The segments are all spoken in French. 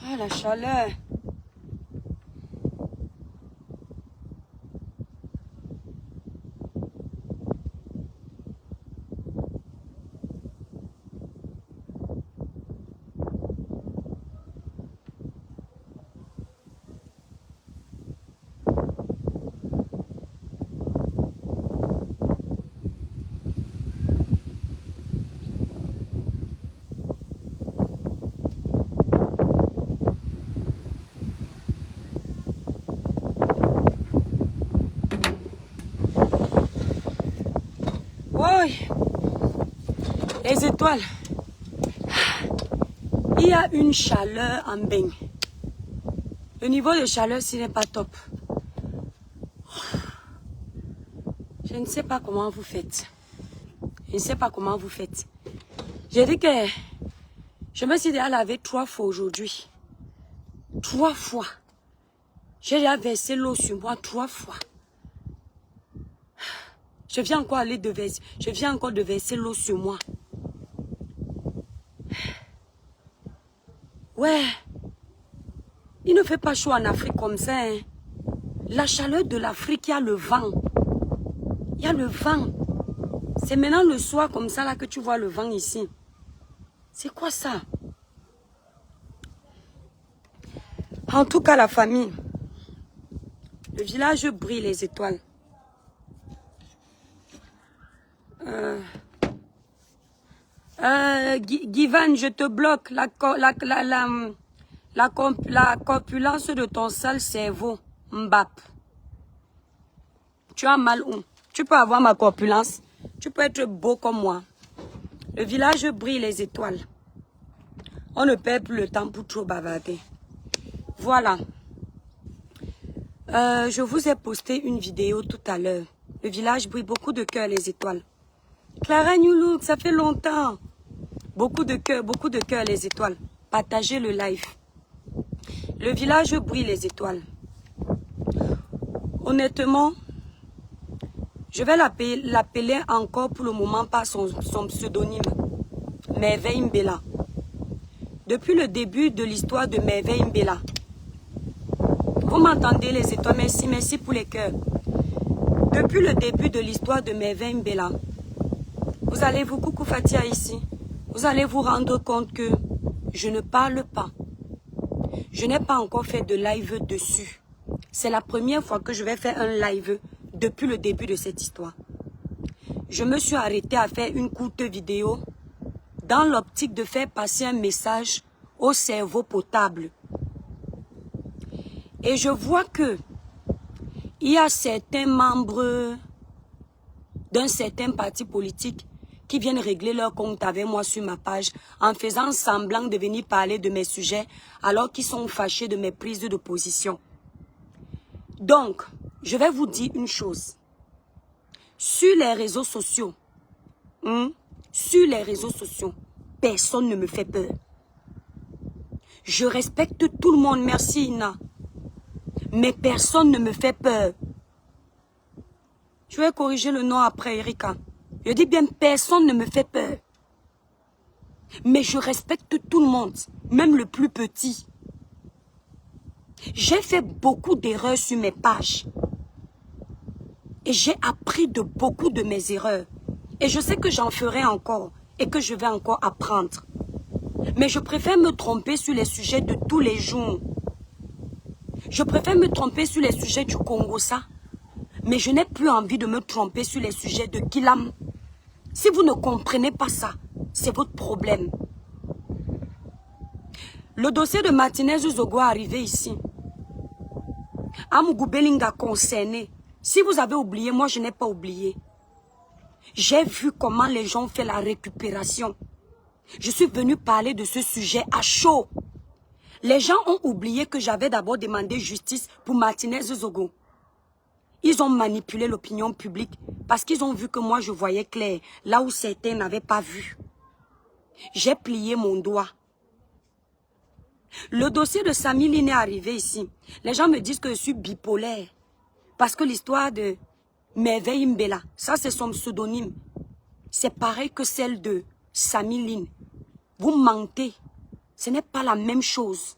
Ah, la chaleur. Oui, les étoiles. Il y a une chaleur en baigne. Le niveau de chaleur, ce n'est pas top. Je ne sais pas comment vous faites. Je ne sais pas comment vous faites. J'ai dit que je me suis déjà lavé 3 fois aujourd'hui. 3 fois. J'ai déjà versé l'eau sur moi 3 fois. Je viens encore de verser l'eau sur moi. Ouais. Il ne fait pas chaud en Afrique comme ça. Hein. La chaleur de l'Afrique, il y a le vent. Il y a le vent. C'est maintenant le soir comme ça là que tu vois le vent ici. C'est quoi ça? En tout cas, la famille. Le village brille les étoiles. Givan, je te bloque. La corpulence de ton sale cerveau, Mbap. Tu as mal où? Tu peux avoir ma corpulence. Tu peux être beau comme moi. Le village brille les étoiles. On ne perd plus le temps pour trop bavarder. Voilà. Je vous ai posté une vidéo tout à l'heure. Le village brille beaucoup de cœurs les étoiles. Clara New Look, ça fait longtemps. Beaucoup de cœurs les étoiles. Partagez le live. Le village brille les étoiles. Honnêtement, je vais l'appeler encore pour le moment par son pseudonyme. Merveille Mbela. Depuis le début de l'histoire de Merveille Mbela. Vous m'entendez les étoiles? Merci, merci pour les cœurs. Depuis le début de l'histoire de Merveille Mbela, vous allez vous, coucou Fatia ici, vous allez vous rendre compte que je ne parle pas. Je n'ai pas encore fait de live dessus. C'est la première fois que je vais faire un live depuis le début de cette histoire. Je me suis arrêtée à faire une courte vidéo dans l'optique de faire passer un message au cerveau potable. Et je vois que il y a certains membres d'un certain parti politique qui viennent régler leur compte avec moi sur ma page en faisant semblant de venir parler de mes sujets alors qu'ils sont fâchés de mes prises de position. Donc, je vais vous dire une chose. Sur les réseaux sociaux, personne ne me fait peur. Je respecte tout le monde, merci Ina. Mais personne ne me fait peur. Je vais corriger le nom après, Erika. Je dis bien, personne ne me fait peur. Mais je respecte tout le monde, même le plus petit. J'ai fait beaucoup d'erreurs sur mes pages. Et j'ai appris de beaucoup de mes erreurs. Et je sais que j'en ferai encore et que je vais encore apprendre. Mais je préfère me tromper sur les sujets de tous les jours. Je préfère me tromper sur les sujets du Congo, ça. Mais je n'ai plus envie de me tromper sur les sujets de Kilam. Si vous ne comprenez pas ça, c'est votre problème. Le dossier de Martinez Zogo est arrivé ici. Amougou Belinga concerné. Si vous avez oublié, moi je n'ai pas oublié. J'ai vu comment les gens ont fait la récupération. Je suis venu parler de ce sujet à chaud. Les gens ont oublié que j'avais d'abord demandé justice pour Martinez Zogo. Ils ont manipulé l'opinion publique parce qu'ils ont vu que moi je voyais clair, là où certains n'avaient pas vu. J'ai plié mon doigt. Le dossier de Sami Line est arrivé ici. Les gens me disent que je suis bipolaire. Parce que l'histoire de Merveille Mbela, ça c'est son pseudonyme. C'est pareil que celle de Sami Line. Vous mentez. Ce n'est pas la même chose.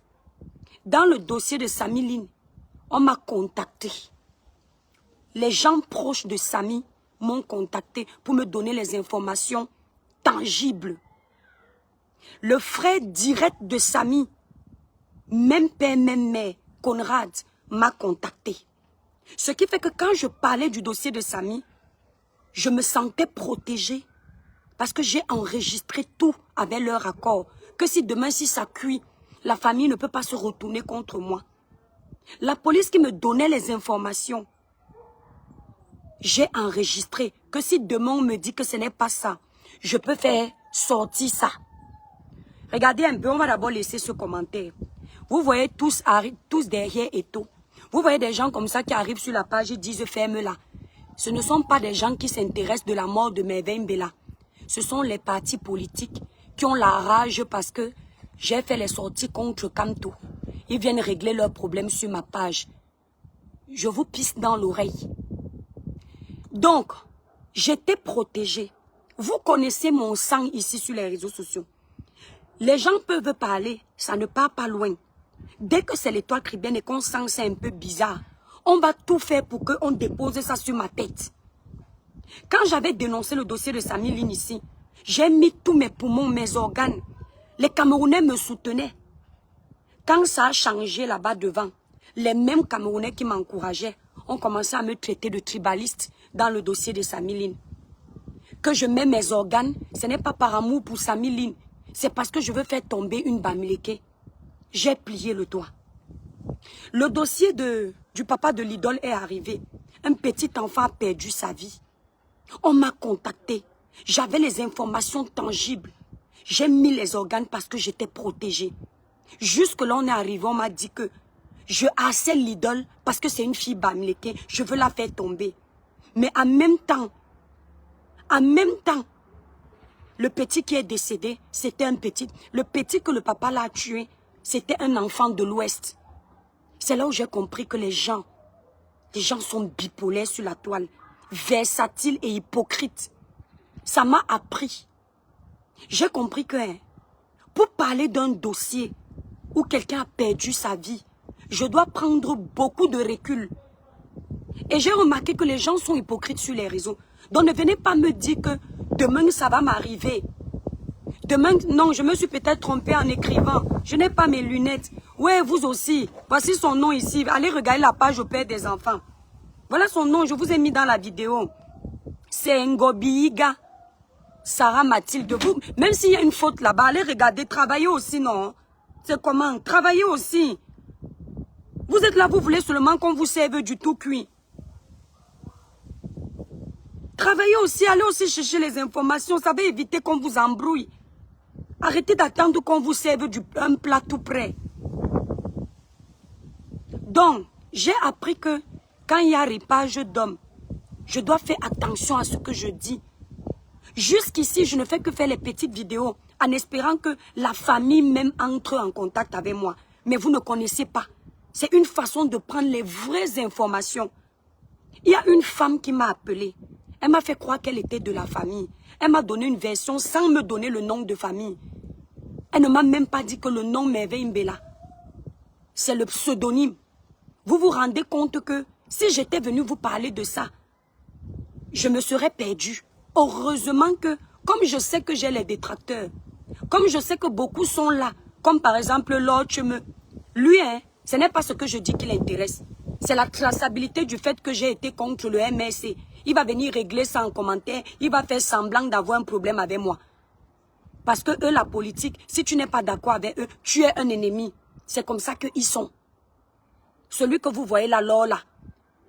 Dans le dossier de Samy Line, on m'a contacté. Les gens proches de Samy m'ont contacté pour me donner les informations tangibles. Le frère direct de Samy, même père, même mère, Conrad, m'a contacté. Ce qui fait que quand je parlais du dossier de Samy, je me sentais protégée parce que j'ai enregistré tout avec leur accord. Que si demain, si ça cuit, la famille ne peut pas se retourner contre moi. La police qui me donnait les informations, j'ai enregistré que si demain on me dit que ce n'est pas ça, je peux faire sortir ça. Regardez un peu, on va d'abord laisser ce commentaire. Vous voyez tous derrière et tout. Vous voyez des gens comme ça qui arrivent sur la page et disent ferme-la. Ce ne sont pas des gens qui s'intéressent de la mort de Merveille Mbella. Ce sont les partis politiques qui ont la rage parce que j'ai fait les sorties contre Kamto. Ils viennent régler leurs problèmes sur ma page. Je vous pisse dans l'oreille. Donc, j'étais protégée. Vous connaissez mon sang ici sur les réseaux sociaux. Les gens peuvent parler, ça ne part pas loin. Dès que c'est l'étoile caribéenne et qu'on sent que c'est un peu bizarre, on va tout faire pour qu'on dépose ça sur ma tête. Quand j'avais dénoncé le dossier de Samy Line ici, j'ai mis tous mes poumons, mes organes. Les Camerounais me soutenaient. Quand ça a changé là-bas devant, les mêmes Camerounais qui m'encourageaient ont commencé à me traiter de tribaliste dans le dossier de Samy Line. Que je mets mes organes, ce n'est pas par amour pour Samy Line, c'est parce que je veux faire tomber une Bamileke. J'ai plié le doigt. Le dossier du papa de l'idole est arrivé. Un petit enfant a perdu sa vie. On m'a contacté. J'avais les informations tangibles. J'ai mis les organes parce que j'étais protégée. Jusque là, on est arrivé, on m'a dit que je harcèle l'idole parce que c'est une fille Bamileke. Je veux la faire tomber. Mais en même temps, le petit qui est décédé, c'était un petit. Le petit que le papa l'a tué, c'était un enfant de l'Ouest. C'est là où j'ai compris que les gens sont bipolaires sur la toile, versatiles et hypocrites. Ça m'a appris. J'ai compris que pour parler d'un dossier où quelqu'un a perdu sa vie, je dois prendre beaucoup de recul. Et j'ai remarqué que les gens sont hypocrites sur les réseaux. Donc ne venez pas me dire que demain ça va m'arriver. Demain, non, je me suis peut-être trompée en écrivant. Je n'ai pas mes lunettes. Ouais, vous aussi. Voici son nom ici. Allez regarder la page au père des enfants. Voilà son nom, je vous ai mis dans la vidéo. C'est Ngobiiga. Sarah Mathilde. Vous, même s'il y a une faute là-bas, allez regarder, travaillez aussi, non? C'est comment? Travaillez aussi. Vous êtes là, vous voulez seulement qu'on vous serve du tout cuit. Travaillez aussi, allez aussi chercher les informations. Ça va éviter qu'on vous embrouille. Arrêtez d'attendre qu'on vous serve un plat tout prêt. Donc, j'ai appris que quand il y a ripage d'hommes, je dois faire attention à ce que je dis. Jusqu'ici, je ne fais que faire les petites vidéos en espérant que la famille même entre en contact avec moi. Mais vous ne connaissez pas. C'est une façon de prendre les vraies informations. Il y a une femme qui m'a appelée. Elle m'a fait croire qu'elle était de la famille. Elle m'a donné une version sans me donner le nom de famille. Elle ne m'a même pas dit que le nom Merveille Mbella, c'est le pseudonyme. Vous vous rendez compte que si j'étais venu vous parler de ça, je me serais perdue. Heureusement que, comme je sais que j'ai les détracteurs, comme je sais que beaucoup sont là, comme par exemple l'autre, lui, ce n'est pas ce que je dis qui l'intéresse. C'est la traçabilité du fait que j'ai été contre le MRC. Il va venir régler ça en commentaire. Il va faire semblant d'avoir un problème avec moi. Parce que eux, la politique, si tu n'es pas d'accord avec eux, tu es un ennemi. C'est comme ça qu'ils sont. Celui que vous voyez là, là.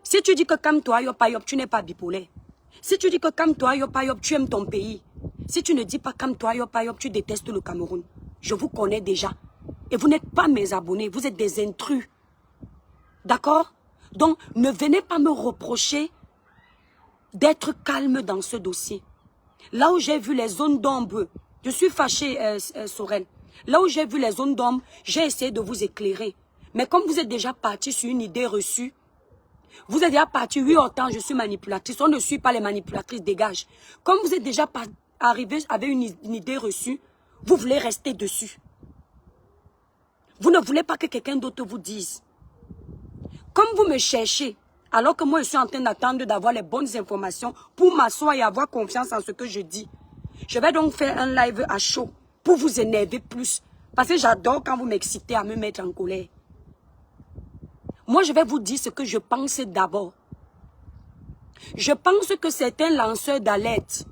Si tu dis que comme toi, Yopayop, tu n'es pas bipolaire. Si tu dis que comme toi, Yopayop, tu aimes ton pays. Si tu ne dis pas comme toi, Yopayop, tu détestes le Cameroun. Je vous connais déjà. Et vous n'êtes pas mes abonnés, vous êtes des intrus. D'accord? Donc, ne venez pas me reprocher d'être calme dans ce dossier. Là où j'ai vu les zones d'ombre, je suis fâchée, Sorel. Là où j'ai vu les zones d'ombre, j'ai essayé de vous éclairer. Mais comme vous êtes déjà parti sur une idée reçue, vous êtes déjà parti, oui, autant je suis manipulatrice, on ne suit pas les manipulatrices, dégage. Comme vous êtes déjà arrivé avec une idée reçue, vous voulez rester dessus. Vous ne voulez pas que quelqu'un d'autre vous dise. Comme vous me cherchez, alors que moi je suis en train d'attendre d'avoir les bonnes informations pour m'asseoir et avoir confiance en ce que je dis. Je vais donc faire un live à chaud pour vous énerver plus. Parce que j'adore quand vous m'excitez à me mettre en colère. Moi je vais vous dire ce que je pense d'abord. Je pense que certains lanceurs d'alerte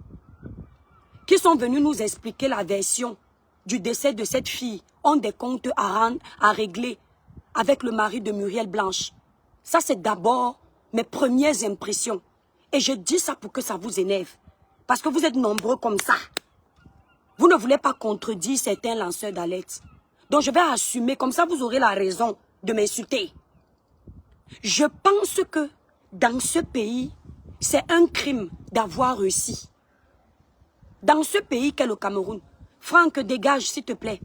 qui sont venus nous expliquer la version du décès de cette fille ont des comptes à régler avec le mari de Muriel Blanche. Ça, c'est d'abord mes premières impressions. Et je dis ça pour que ça vous énerve. Parce que vous êtes nombreux comme ça. Vous ne voulez pas contredire certains lanceurs d'alerte. Donc, je vais assumer. Comme ça, vous aurez la raison de m'insulter. Je pense que dans ce pays, c'est un crime d'avoir réussi. Dans ce pays qu'est le Cameroun, Franck, dégage s'il te plaît.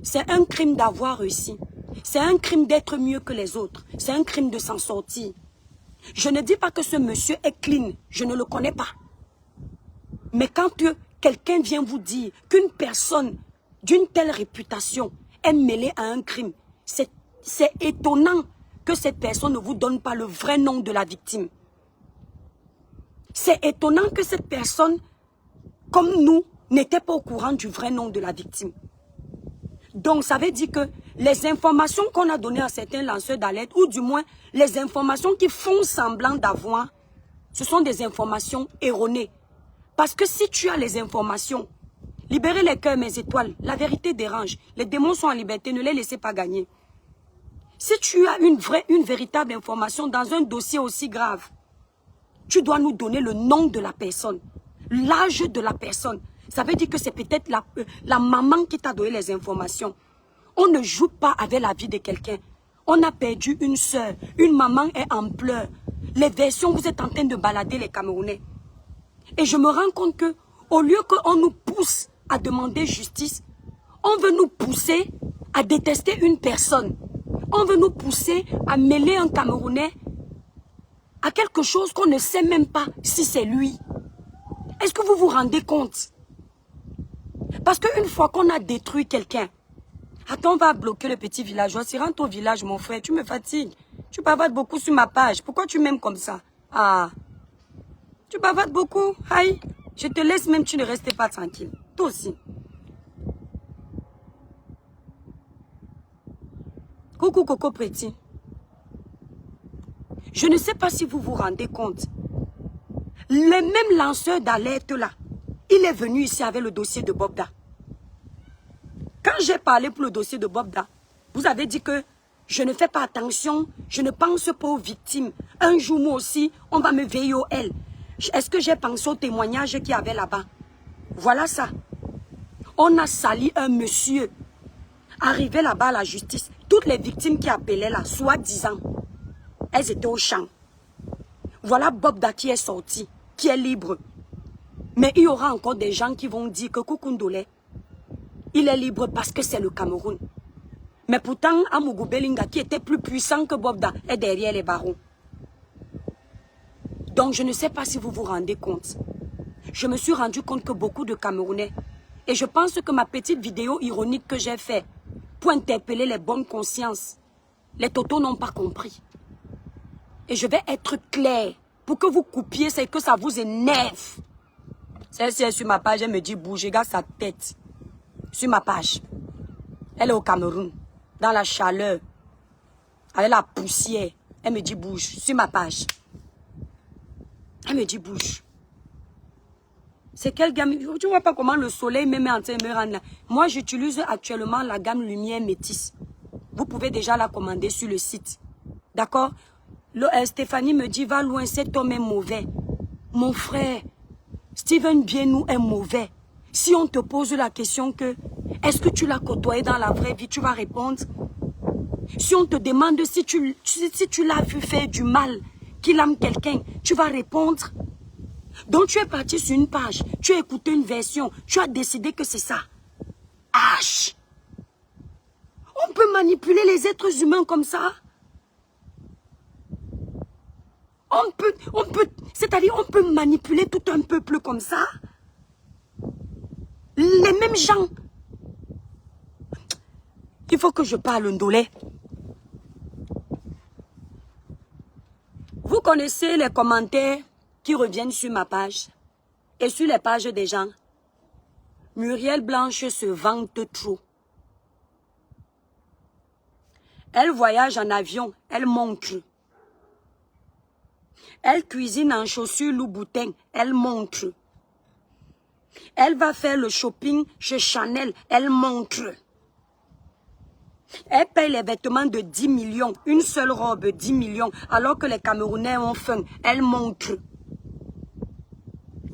C'est un crime d'avoir réussi. C'est un crime d'être mieux que les autres. C'est un crime de s'en sortir. Je ne dis pas que ce monsieur est clean. Je ne le connais pas. Mais quand quelqu'un vient vous dire qu'une personne d'une telle réputation est mêlée à un crime, c'est étonnant que cette personne ne vous donne pas le vrai nom de la victime. C'est étonnant que cette personne, comme nous, n'était pas au courant du vrai nom de la victime. Donc, ça veut dire que les informations qu'on a données à certains lanceurs d'alerte, ou du moins les informations qui font semblant d'avoir, ce sont des informations erronées. Parce que si tu as les informations, libérez les cœurs, mes étoiles, la vérité dérange. Les démons sont en liberté, ne les laissez pas gagner. Si tu as une véritable information dans un dossier aussi grave, tu dois nous donner le nom de la personne, l'âge de la personne. Ça veut dire que c'est peut-être la maman qui t'a donné les informations. On ne joue pas avec la vie de quelqu'un. On a perdu une soeur, une maman est en pleurs. Les versions, vous êtes en train de balader les Camerounais. Et je me rends compte que, au lieu qu'on nous pousse à demander justice, on veut nous pousser à détester une personne. On veut nous pousser à mêler un Camerounais à quelque chose qu'on ne sait même pas si c'est lui. Est-ce que vous vous rendez compte? Parce qu'une fois qu'on a détruit quelqu'un, attends, on va bloquer le petit villageois. Si rentre au village, mon frère, tu me fatigues. Tu bavardes beaucoup sur ma page. Pourquoi tu m'aimes comme ça? Ah, tu bavardes beaucoup. Aïe, je te laisse même, tu ne restes pas tranquille. Toi aussi. Coucou Coco Petit. Je ne sais pas si vous vous rendez compte. Le même lanceur d'alerte là, il est venu ici avec le dossier de Bobda. Quand j'ai parlé pour le dossier de Bobda, vous avez dit que je ne fais pas attention, je ne pense pas aux victimes. Un jour, moi aussi, on va me veiller au L. Est-ce que j'ai pensé au témoignage qu'il y avait là-bas? Voilà ça. On a sali un monsieur. Arrivé là-bas à la justice, toutes les victimes qui appelaient là, soi-disant, elles étaient au champ. Voilà Bobda qui est sorti, qui est libre. Mais il y aura encore des gens qui vont dire que Koukoundolé, il est libre parce que c'est le Cameroun. Mais pourtant, Amougou Belinga, qui était plus puissant que Bobda, est derrière les barreaux. Donc, je ne sais pas si vous vous rendez compte. Je me suis rendu compte que beaucoup de Camerounais, et je pense que ma petite vidéo ironique que j'ai faite pour interpeller les bonnes consciences, les totos n'ont pas compris. Et je vais être clair pour que vous coupiez, c'est que ça vous énerve. Celle-ci est sur ma page, elle me dit bouge, regarde sa tête. Sur ma page. Elle est au Cameroun, dans la chaleur, avec la poussière. Elle me dit bouge, sur ma page. Elle me dit bouge. C'est quelle gamme? Tu vois pas comment le soleil me met en train de me rendre là. Moi, j'utilise actuellement la gamme lumière métisse. Vous pouvez déjà la commander sur le site. D'accord? Stéphanie me dit, va loin, cet homme est mauvais. Mon frère, Steven Bienou est mauvais. Si on te pose la question que, est-ce que tu l'as côtoyé dans la vraie vie, tu vas répondre. Si on te demande si tu l'as vu faire du mal, qu'il aime quelqu'un, tu vas répondre. Donc tu es parti sur une page, tu as écouté une version, tu as décidé que c'est ça. H. On peut manipuler les êtres humains comme ça. C'est-à-dire on peut manipuler tout un peuple comme ça. Les mêmes gens. Il faut que je parle ndolais. Vous connaissez les commentaires qui reviennent sur ma page et sur les pages des gens. Muriel Blanche se vante trop. Elle voyage en avion, elle montre. Elle cuisine en chaussures Louboutin, elle montre. Elle va faire le shopping chez Chanel, elle montre. Elle paye les vêtements de 10 millions, une seule robe 10 millions, alors que les Camerounais ont faim, elle montre.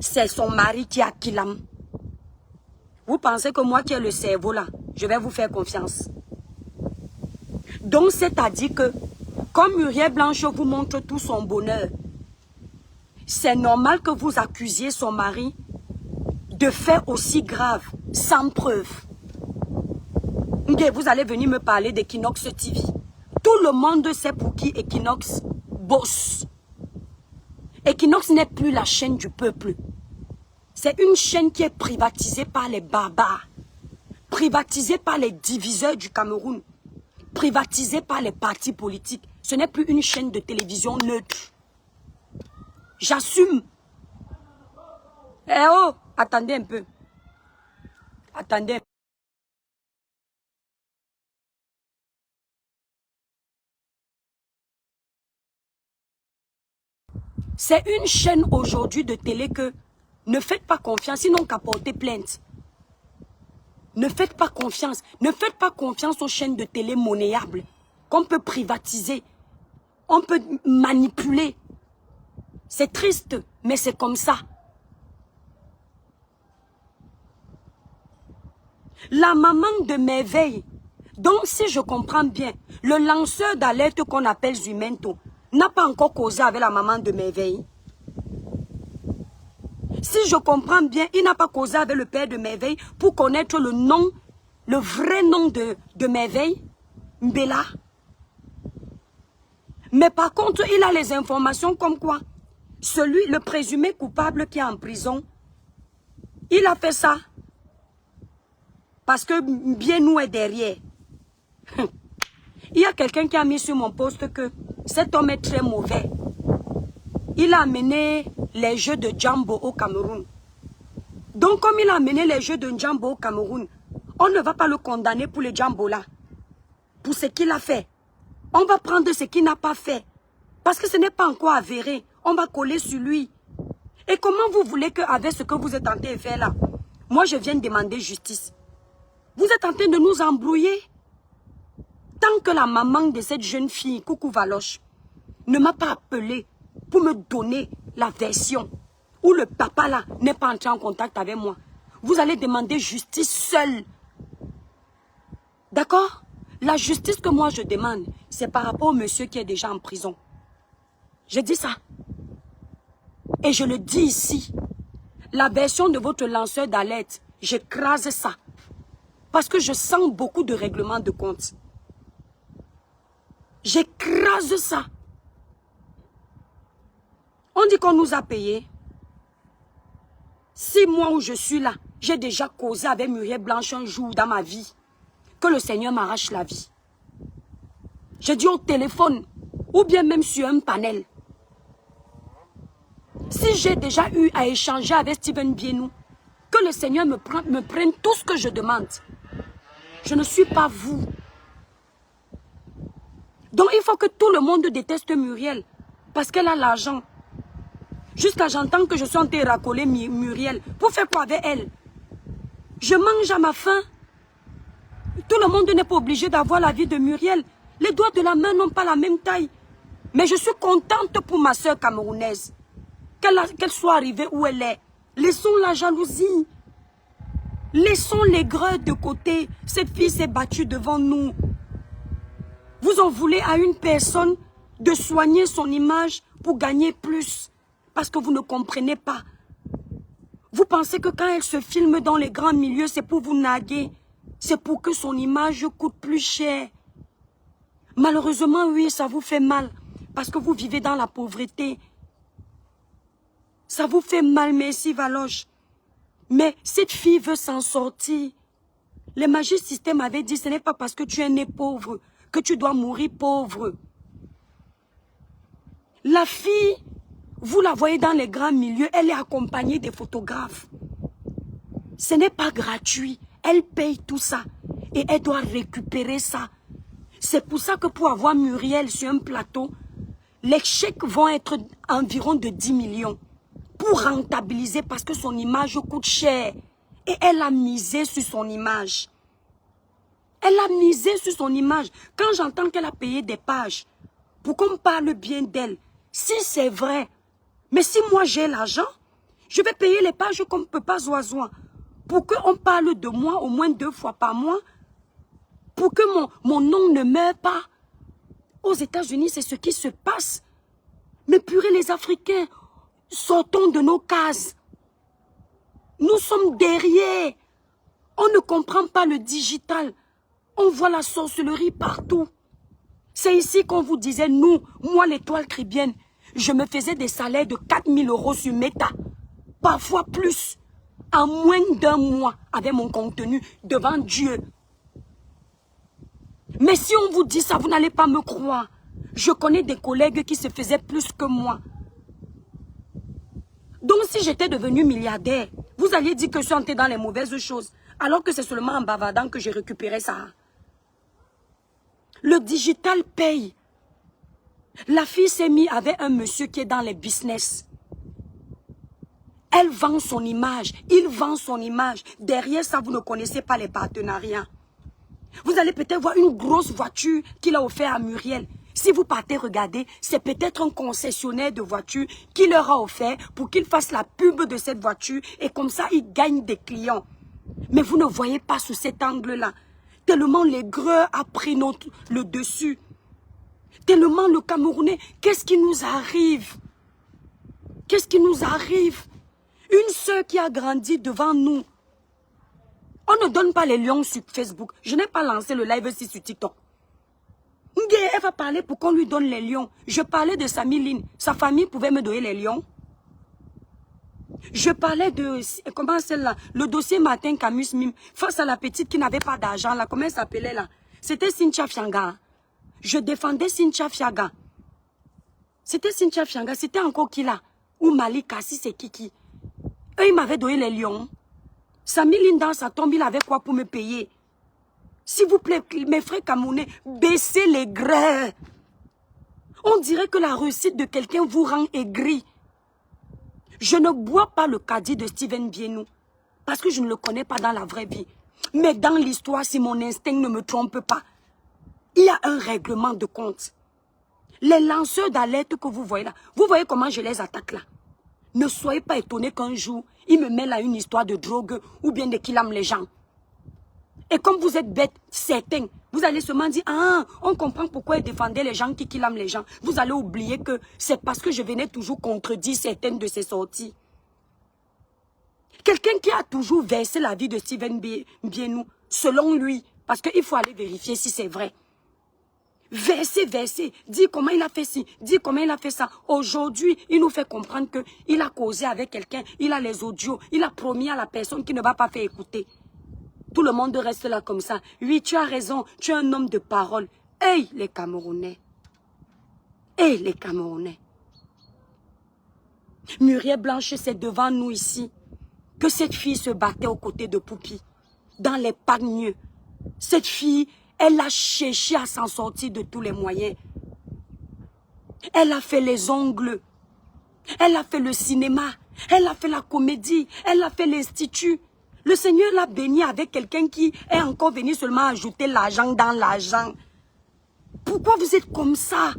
C'est son mari qui a Kilam. Vous pensez que moi qui ai le cerveau là, je vais vous faire confiance. Donc c'est-à-dire que, comme Muriel Blanche vous montre tout son bonheur, c'est normal que vous accusiez son mari de faits aussi graves, sans preuve. Vous allez venir me parler d'Equinox TV. Tout le monde sait pour qui Equinox bosse. Equinox n'est plus la chaîne du peuple. C'est une chaîne qui est privatisée par les barbares, privatisée par les diviseurs du Cameroun, privatisée par les partis politiques. Ce n'est plus une chaîne de télévision neutre. J'assume. Eh oh, attendez un peu. Attendez un peu. C'est une chaîne aujourd'hui de télé que ne faites pas confiance, sinon qu'à porter plainte. Ne faites pas confiance. Ne faites pas confiance aux chaînes de télé monnayables qu'on peut privatiser, on peut manipuler. C'est triste, mais c'est comme ça. La maman de Merveille, donc si je comprends bien, le lanceur d'alerte qu'on appelle Zumento n'a pas encore causé avec la maman de Merveille. Si je comprends bien, il n'a pas causé avec le père de Merveille pour connaître le nom, le vrai nom de Merveille, Mbela. Mais par contre, il a les informations comme quoi le présumé coupable qui est en prison, il a fait ça parce que Bienou est derrière. Il y a quelqu'un qui a mis sur mon poste que cet homme est très mauvais. Il a amené les jeux de Djambo au Cameroun. Donc comme il a amené les jeux de Djambo au Cameroun, on ne va pas le condamner pour les Djambo là. Pour ce qu'il a fait. On va prendre ce qu'il n'a pas fait. Parce que ce n'est pas encore avéré. On va coller sur lui. Et comment vous voulez qu'avec ce que vous êtes en train de faire là, moi je viens de demander justice. Vous êtes en train de nous embrouiller. Tant que la maman de cette jeune fille, Coucou Valoche, ne m'a pas appelé pour me donner la version, où le papa là n'est pas entré en contact avec moi, vous allez demander justice seul. D'accord? La justice que moi je demande, c'est par rapport au monsieur qui est déjà en prison. Je dis ça. Et je le dis ici. La version de votre lanceur d'alerte, j'écrase ça. Parce que je sens beaucoup de règlements de compte. J'écrase ça. On dit qu'on nous a payé. 6 mois où je suis là, j'ai déjà causé avec Muriel Blanche un jour dans ma vie. Que le Seigneur m'arrache la vie. J'ai dit au téléphone, ou bien même sur un panel. Si j'ai déjà eu à échanger avec Steven Bienou, que le Seigneur me prenne tout ce que je demande. Je ne suis pas vous. Donc il faut que tout le monde déteste Muriel, parce qu'elle a l'argent. Jusqu'à j'entends que je suis en train de racoler Muriel. Pour faire quoi avec elle? Je mange à ma faim. Tout le monde n'est pas obligé d'avoir la vie de Muriel. Les doigts de la main n'ont pas la même taille. Mais je suis contente pour ma soeur camerounaise. Qu'elle soit arrivée où elle est. Laissons la jalousie. Laissons l'aigreur de côté. Cette fille s'est battue devant nous. Vous en voulez à une personne de soigner son image pour gagner plus. Parce que vous ne comprenez pas. Vous pensez que quand elle se filme dans les grands milieux, c'est pour vous naguer. C'est pour que son image coûte plus cher. Malheureusement, oui, ça vous fait mal. Parce que vous vivez dans la pauvreté. Ça vous fait mal, merci Valoche. Mais cette fille veut s'en sortir. Les Magic System avaient dit, ce n'est pas parce que tu es né pauvre que tu dois mourir pauvre. La fille, vous la voyez dans les grands milieux, elle est accompagnée des photographes. Ce n'est pas gratuit. Elle paye tout ça. Et elle doit récupérer ça. C'est pour ça que pour avoir Muriel sur un plateau, les chèques vont être environ de 10 millions. Pour rentabiliser parce que son image coûte cher. Et elle a misé sur son image. Elle a misé sur son image. Quand j'entends qu'elle a payé des pages pour qu'on parle bien d'elle, si c'est vrai, mais si moi j'ai l'argent, je vais payer les pages comme Papa Zoazoa pour qu'on parle de moi au moins 2 fois par mois, pour que mon nom ne meure pas. Aux États-Unis, c'est ce qui se passe. Mais purée, les Africains, sortons de nos cases. Nous sommes derrière. On ne comprend pas le digital. On voit la sorcellerie partout. C'est ici qu'on vous disait, nous, moi l'étoile caribéenne, je me faisais des salaires de 4 000 € sur Meta. Parfois plus. En moins d'1 mois, avec mon contenu devant Dieu. Mais si on vous dit ça, vous n'allez pas me croire. Je connais des collègues qui se faisaient plus que moi. Donc si j'étais devenu milliardaire, vous alliez dire que je suis entré dans les mauvaises choses. Alors que c'est seulement en bavardant que j'ai récupéré ça. Le digital paye. La fille s'est mise avec un monsieur qui est dans les business. Elle vend son image. Il vend son image. Derrière ça, vous ne connaissez pas les partenariats. Vous allez peut-être voir une grosse voiture qu'il a offert à Muriel. Si vous partez regarder, c'est peut-être un concessionnaire de voiture qui leur a offert pour qu'il fasse la pub de cette voiture et comme ça, il gagne des clients. Mais vous ne voyez pas sous cet angle-là. Tellement l'aigreur a pris le dessus. Tellement le Camerounais, qu'est-ce qui nous arrive? Qu'est-ce qui nous arrive? Une sœur qui a grandi devant nous. On ne donne pas les lions sur Facebook. Je n'ai pas lancé le live ici sur TikTok. Elle va parler pour qu'on lui donne les lions. Je parlais de Samy Line. Sa famille pouvait me donner les lions. Je parlais de, comment celle-là, le dossier Martin Camus Mime, face à la petite qui n'avait pas d'argent, là, comment elle s'appelait là? C'était Cynthia Fianga. Je défendais Cynthia Fianga. C'était Cynthia Fianga, c'était encore qui là? Ou Malika, si c'est Kiki. Eux, ils m'avaient donné les lions. Samy Line dans sa tombe, il avait quoi pour me payer? S'il vous plaît, mes frères camerounais, baissez les grès. On dirait que la réussite de quelqu'un vous rend aigri. Je ne bois pas le caddie de Steven Bienou parce que je ne le connais pas dans la vraie vie. Mais dans l'histoire, si mon instinct ne me trompe pas, il y a un règlement de compte. Les lanceurs d'alerte que vous voyez là, vous voyez comment je les attaque là. Ne soyez pas étonnés qu'un jour, ils me mêlent à une histoire de drogue ou bien de qu'il aime les gens. Et comme vous êtes bêtes, certains, vous allez seulement dire, ah, on comprend pourquoi ils défendaient les gens qui aiment les gens. Vous allez oublier que c'est parce que je venais toujours contredire certaines de ces sorties. Quelqu'un qui a toujours versé la vie de Steven Bienou, selon lui, parce qu'il faut aller vérifier si c'est vrai. Verser, dis comment il a fait ci, dis comment il a fait ça. Aujourd'hui, il nous fait comprendre qu'il a causé avec quelqu'un, il a les audios, il a promis à la personne qui ne va pas faire écouter. Tout le monde reste là comme ça. Oui, tu as raison, tu es un homme de parole. Hey, les Camerounais. Hey, les Camerounais. Muriel Blanche, c'est devant nous ici que cette fille se battait aux côtés de Poupi, dans les pagnes. Cette fille, elle a cherché à s'en sortir de tous les moyens. Elle a fait les ongles. Elle a fait le cinéma. Elle a fait la comédie. Elle a fait l'institut. Le Seigneur l'a béni avec quelqu'un qui est encore venu seulement ajouter l'argent dans l'argent. Pourquoi vous êtes comme ça?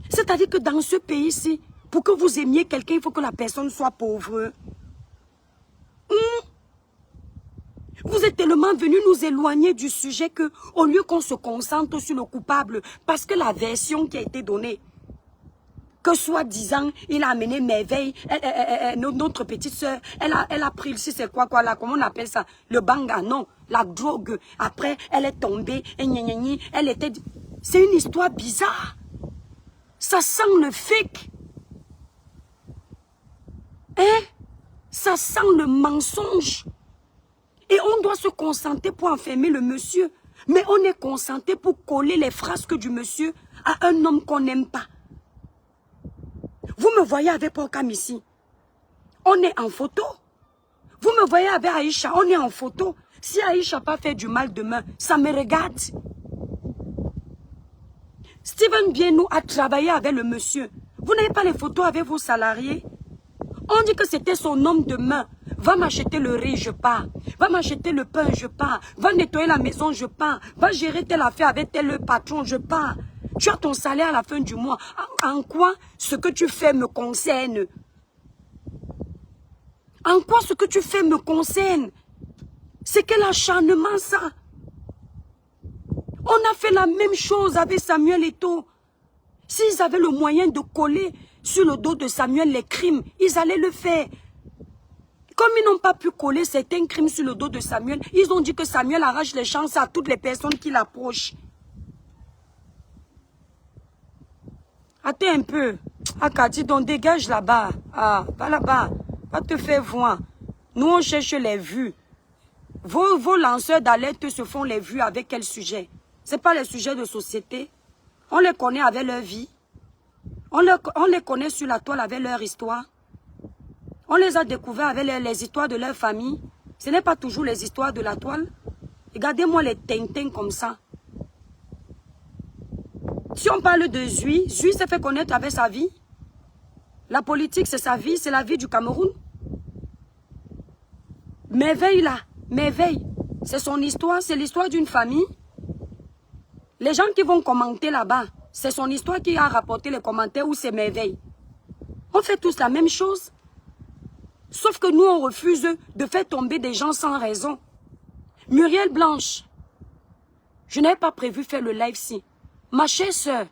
C'est-à-dire que dans ce pays-ci, pour que vous aimiez quelqu'un, il faut que la personne soit pauvre. Vous êtes tellement venus nous éloigner du sujet que, au lieu qu'on se concentre sur le coupable, parce que la version qui a été donnée, que soi-disant, il a amené Merveille, notre petite soeur, elle a pris, si c'est quoi là, comment on appelle ça, le banga, non, la drogue. Après, elle est tombée, elle était... C'est une histoire bizarre. Ça sent le fake. Hein? Ça sent le mensonge. Et on doit se concentrer pour enfermer le monsieur. Mais on est concentré pour coller les frasques du monsieur à un homme qu'on n'aime pas. Vous me voyez avec Porcam ici. On est en photo. Vous me voyez avec Aïcha, on est en photo. Si Aïcha n'a pas fait du mal demain, ça me regarde. Steven Bienou a travaillé avec le monsieur. Vous n'avez pas les photos avec vos salariés? On dit que c'était son homme de main. Va m'acheter le riz, je pars. Va m'acheter le pain, je pars. Va nettoyer la maison, je pars. Va gérer telle affaire avec tel patron, je pars. Tu as ton salaire à la fin du mois. En quoi ce que tu fais me concerne? En quoi ce que tu fais me concerne? C'est quel acharnement ça? On a fait la même chose avec Samuel Eto'o. S'ils avaient le moyen de coller sur le dos de Samuel les crimes, ils allaient le faire. Comme ils n'ont pas pu coller certains crimes sur le dos de Samuel, ils ont dit que Samuel arrache les chances à toutes les personnes qui l'approchent. Attends un peu. Akati, donc dégage là-bas. Ah, va là-bas. Va te faire voir. Nous, on cherche les vues. Vos lanceurs d'alerte se font les vues avec quel sujet? Ce n'est pas les sujets de société. On les connaît avec leur vie. On les connaît sur la toile avec leur histoire. On les a découverts avec les histoires de leur famille. Ce n'est pas toujours les histoires de la toile. Regardez-moi les Tintins comme ça. Si on parle de Zui, Zui s'est fait connaître avec sa vie. La politique, c'est sa vie, c'est la vie du Cameroun. Merveille là, Merveille, c'est son histoire, c'est l'histoire d'une famille. Les gens qui vont commenter là-bas, c'est son histoire qui a rapporté les commentaires ou c'est Merveille. On fait tous la même chose. Sauf que nous, on refuse de faire tomber des gens sans raison. Muriel Blanche, je n'avais pas prévu faire le live-ci. Ma chère sœur,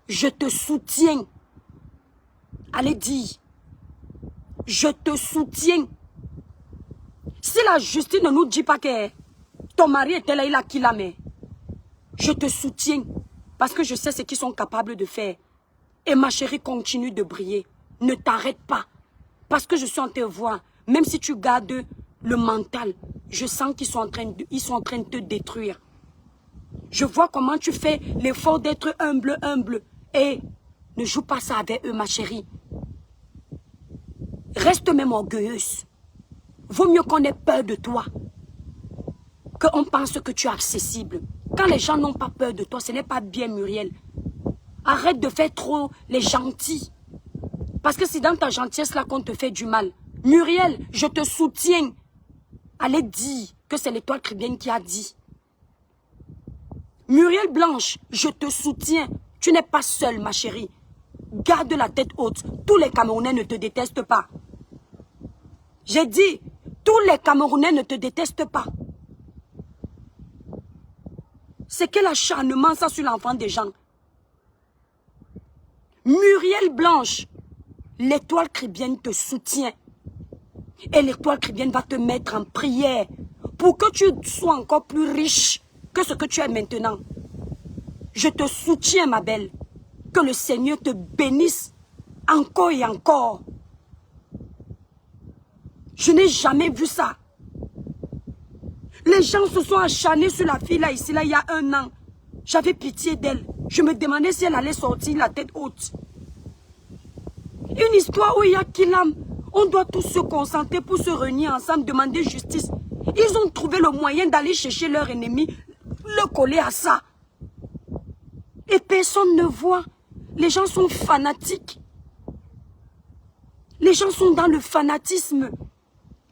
je te soutiens. Allez dire, je te soutiens. Si la justice ne nous dit pas que ton mari était là, il a qui la met, je te soutiens. Parce que je sais ce qu'ils sont capables de faire. Et ma chérie, continue de briller. Ne t'arrête pas. Parce que je suis en train de voir, même si tu gardes le mental, je sens qu'ils sont en train de te détruire. Je vois comment tu fais l'effort d'être humble. Et ne joue pas ça avec eux, ma chérie. Reste même orgueilleuse. Vaut mieux qu'on ait peur de toi qu'on pense que tu es accessible. Quand les gens n'ont pas peur de toi, ce n'est pas bien, Muriel. Arrête de faire trop les gentils. Parce que c'est dans ta gentillesse là qu'on te fait du mal. Muriel, je te soutiens. Allez dire que c'est l'étoile chrétienne qui a dit. Muriel Blanche, je te soutiens. Tu n'es pas seule, ma chérie. Garde la tête haute. Tous les Camerounais ne te détestent pas. J'ai dit, tous les Camerounais ne te détestent pas. C'est quel acharnement ça sur l'enfant des gens. Muriel Blanche, l'étoile chrétienne te soutient. Et l'étoile chrétienne va te mettre en prière pour que tu sois encore plus riche que ce que tu es maintenant. Je te soutiens, ma belle. Que le Seigneur te bénisse encore et encore. Je n'ai jamais vu ça. Les gens se sont acharnés sur la fille là, ici, là, il y a 1 an. J'avais pitié d'elle. Je me demandais si elle allait sortir la tête haute. Une histoire où il y a Kilam. On doit tous se concentrer pour se réunir ensemble, demander justice. Ils ont trouvé le moyen d'aller chercher leur ennemi, le coller à ça. Et personne ne voit. Les gens sont fanatiques. Les gens sont dans le fanatisme.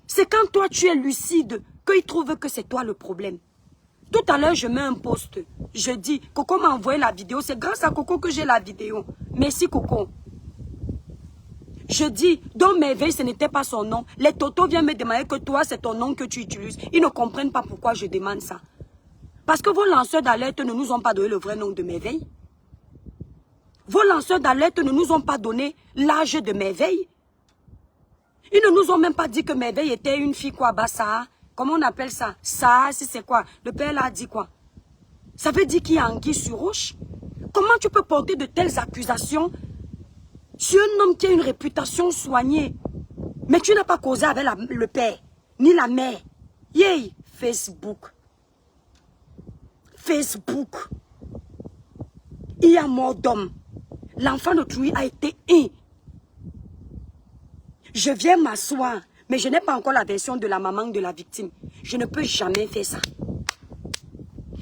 C'est quand toi tu es lucide qu'ils trouvent que c'est toi le problème. Tout à l'heure, je mets un post. Je dis, Coco m'a envoyé la vidéo. C'est grâce à Coco que j'ai la vidéo. Merci Coco. Je dis, donc Merveille, ce n'était pas son nom. Les totos viennent me demander que toi, c'est ton nom que tu utilises. Ils ne comprennent pas pourquoi je demande ça. Parce que vos lanceurs d'alerte ne nous ont pas donné le vrai nom de Merveille. Vos lanceurs d'alerte ne nous ont pas donné l'âge de Merveille. Ils ne nous ont même pas dit que Merveille était une fille quoi, Bassa. Comment on appelle ça? Ça, c'est quoi? Le père a dit quoi? Ça veut dire qu'il y a anguille sur roche. Comment tu peux porter de telles accusations sur un homme qui a une réputation soignée? Mais tu n'as pas causé avec le père, ni la mère. Yay, Facebook. Facebook. Il y a mort d'homme. L'enfant d'autrui a été un. Je viens m'asseoir, mais je n'ai pas encore la version de la maman de la victime. Je ne peux jamais faire ça.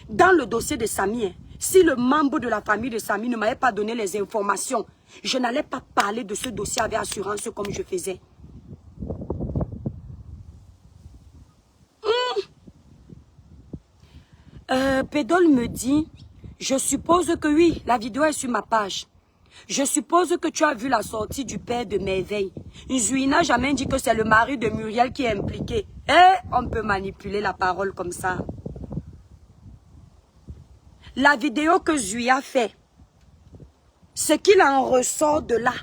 Dans le dossier de Samy, si le membre de la famille de Samy ne m'avait pas donné les informations, je n'allais pas parler de ce dossier avec assurance comme je faisais. Pédole me dit, je suppose que oui, la vidéo est sur ma page. Je suppose que tu as vu la sortie du père de Merveille. Zui n'a jamais dit que c'est le mari de Muriel qui est impliqué. On peut manipuler la parole comme ça. La vidéo que Zui a fait, ce qu'il en ressort de là,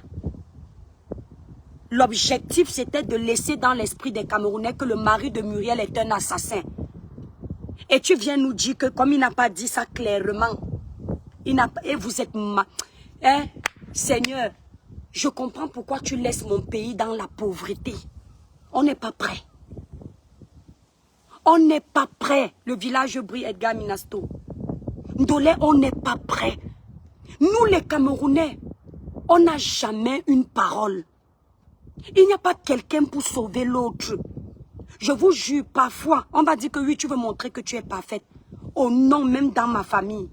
l'objectif c'était de laisser dans l'esprit des Camerounais que le mari de Muriel est un assassin. Et tu viens nous dire que comme il n'a pas dit ça clairement, et vous êtes... Seigneur, je comprends pourquoi tu laisses mon pays dans la pauvreté. On n'est pas prêt. On n'est pas prêt. Le village brille, Edgar Minasto. Ndolé, on n'est pas prêt. Nous les Camerounais, on n'a jamais une parole. Il n'y a pas quelqu'un pour sauver l'autre. Je vous jure, parfois, on va dire que oui, tu veux montrer que tu es parfaite. Oh non, même dans ma famille.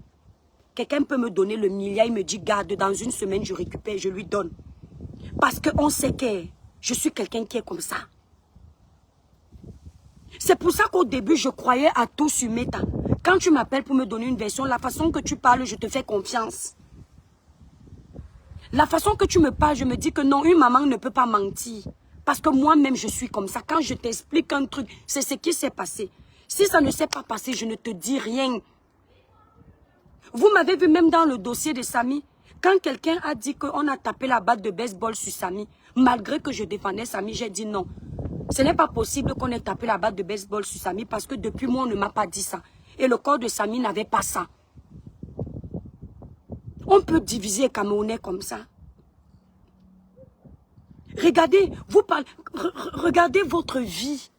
Quelqu'un peut me donner le milliard, il me dit, garde, dans une semaine, je récupère, je lui donne. Parce qu'on sait que je suis quelqu'un qui est comme ça. C'est pour ça qu'au début, je croyais à tout sur Meta. Quand tu m'appelles pour me donner une version, la façon que tu parles, je te fais confiance. La façon que tu me parles, je me dis que non, une maman ne peut pas mentir. Parce que moi-même, je suis comme ça. Quand je t'explique un truc, c'est ce qui s'est passé. Si ça ne s'est pas passé, je ne te dis rien. Vous m'avez vu même dans le dossier de Samy, quand quelqu'un a dit qu'on a tapé la batte de baseball sur Samy, malgré que je défendais Samy, j'ai dit non. Ce n'est pas possible qu'on ait tapé la batte de baseball sur Samy parce que depuis moi, on ne m'a pas dit ça. Et le corps de Samy n'avait pas ça. On peut diviser les Camerounais comme ça. Regardez, regardez votre vie.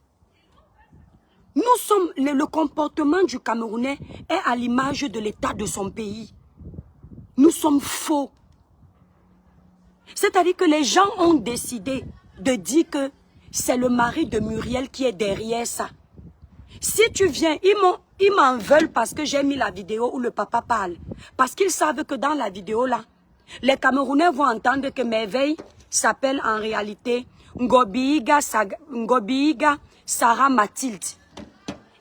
Nous sommes, le comportement du Camerounais est à l'image de l'état de son pays. Nous sommes faux. C'est-à-dire que les gens ont décidé de dire que c'est le mari de Muriel qui est derrière ça. Si tu viens, ils m'en veulent parce que j'ai mis la vidéo où le papa parle. Parce qu'ils savent que dans la vidéo là, les Camerounais vont entendre que Merveille s'appelle en réalité Ngobiiga Sarah Mathilde.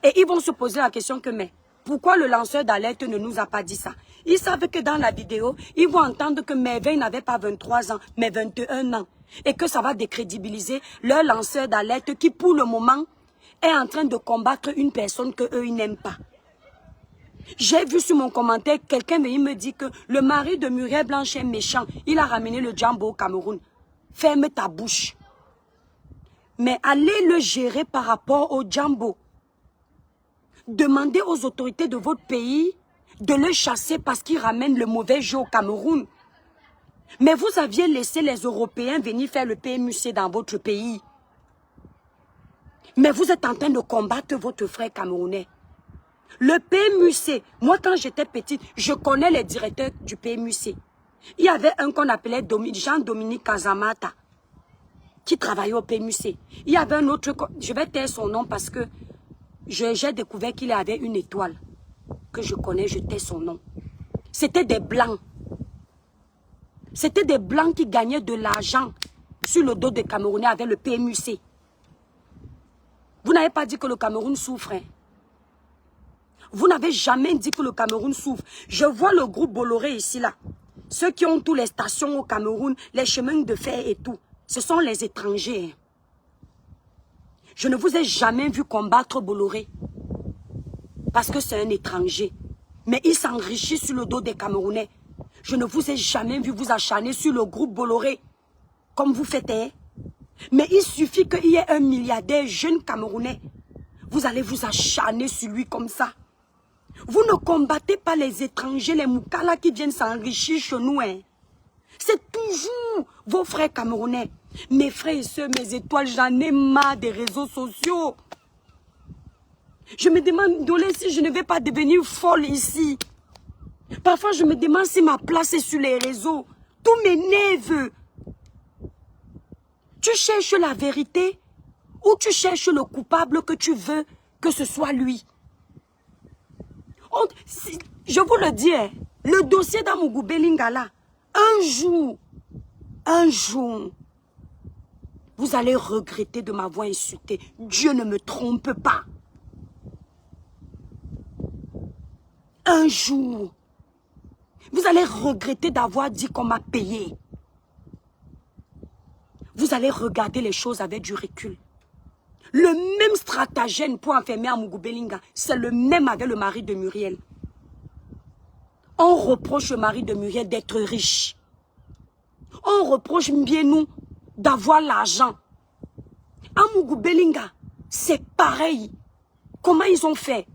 Et ils vont se poser la question que, mais pourquoi le lanceur d'alerte ne nous a pas dit ça? Ils savent que dans la vidéo, ils vont entendre que Merveille n'avait pas 23 ans, mais 21 ans. Et que ça va décrédibiliser leur lanceur d'alerte qui, pour le moment, est en train de combattre une personne qu'eux, ils n'aiment pas. J'ai vu sur mon commentaire, quelqu'un me dit que le mari de Muriel Blanche est méchant. Il a ramené le Djambo au Cameroun. Ferme ta bouche. Mais allez le gérer par rapport au Djambo. Demandez aux autorités de votre pays de le chasser parce qu'il ramène le mauvais jeu au Cameroun. Mais vous aviez laissé les Européens venir faire le PMUC dans votre pays. Mais vous êtes en train de combattre votre frère camerounais. Le PMUC, moi quand j'étais petite, je connais les directeurs du PMUC. Il y avait un qu'on appelait Jean-Dominique Kazamata, qui travaillait au PMUC. Il y avait un autre, je vais taire son nom parce que j'ai découvert qu'il avait une étoile que je connais, je tais son nom. C'était des blancs. C'était des blancs qui gagnaient de l'argent sur le dos des Camerounais avec le PMUC. Vous n'avez pas dit que le Cameroun souffre. Hein? Vous n'avez jamais dit que le Cameroun souffre. Je vois le groupe Bolloré ici, là. Ceux qui ont toutes les stations au Cameroun, les chemins de fer et tout. Ce sont les étrangers. Hein? Je ne vous ai jamais vu combattre Bolloré. Parce que c'est un étranger. Mais il s'enrichit sur le dos des Camerounais. Je ne vous ai jamais vu vous acharner sur le groupe Bolloré. Comme vous faites. Hein? Mais il suffit qu'il y ait un milliardaire jeune Camerounais. Vous allez vous acharner sur lui comme ça. Vous ne combattez pas les étrangers, les Moukala qui viennent s'enrichir chez nous. Hein? C'est toujours vos frères camerounais. Mes frères et soeurs, mes étoiles, j'en ai marre des réseaux sociaux. Je me demande, Dolé, si je ne vais pas devenir folle ici. Parfois, je me demande si ma place est sur les réseaux. Tout m'énerve. Tu cherches la vérité ou tu cherches le coupable que tu veux que ce soit lui. Je vous le dis, hein, le dossier d'Amougou Belinga là, un jour, vous allez regretter de m'avoir insulté. Dieu ne me trompe pas. Un jour, vous allez regretter d'avoir dit qu'on m'a payé. Vous allez regarder les choses avec du recul. Le même stratagème pour enfermer Amougou Belinga, c'est le même avec le mari de Muriel. On reproche le mari de Muriel d'être riche. On reproche bien nous d'avoir l'argent. Amougou Belinga, c'est pareil. Comment ils ont fait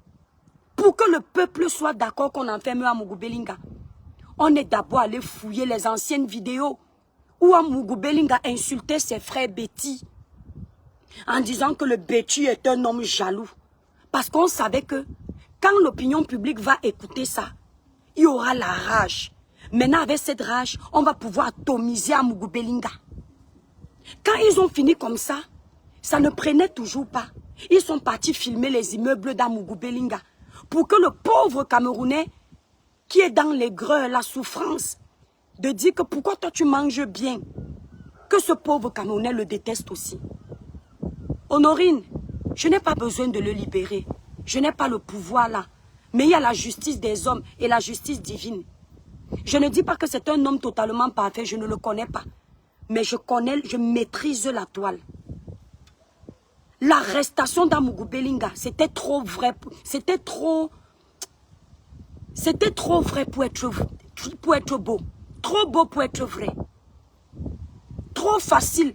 pour que le peuple soit d'accord qu'on enferme Amougou Belinga? On est d'abord allé fouiller les anciennes vidéos où Amougou Belinga insultait ses frères Betty en disant que le Betty est un homme jaloux. Parce qu'on savait que quand l'opinion publique va écouter ça, il y aura la rage. Maintenant, avec cette rage, on va pouvoir atomiser Amougou Belinga. Quand ils ont fini comme ça ne prenait toujours pas. Ils sont partis filmer les immeubles d'Amougou Belinga pour que le pauvre Camerounais qui est dans l'aigreur, la souffrance, de dire que pourquoi toi tu manges bien, que ce pauvre Camerounais le déteste aussi. Honorine, je n'ai pas besoin de le libérer. Je n'ai pas le pouvoir là. Mais il y a la justice des hommes et la justice divine. Je ne dis pas que c'est un homme totalement parfait, je ne le connais pas. Mais je maîtrise la toile. L'arrestation d'Amougou Belinga, c'était trop vrai. C'était trop vrai pour être beau. Trop beau pour être vrai. Trop facile.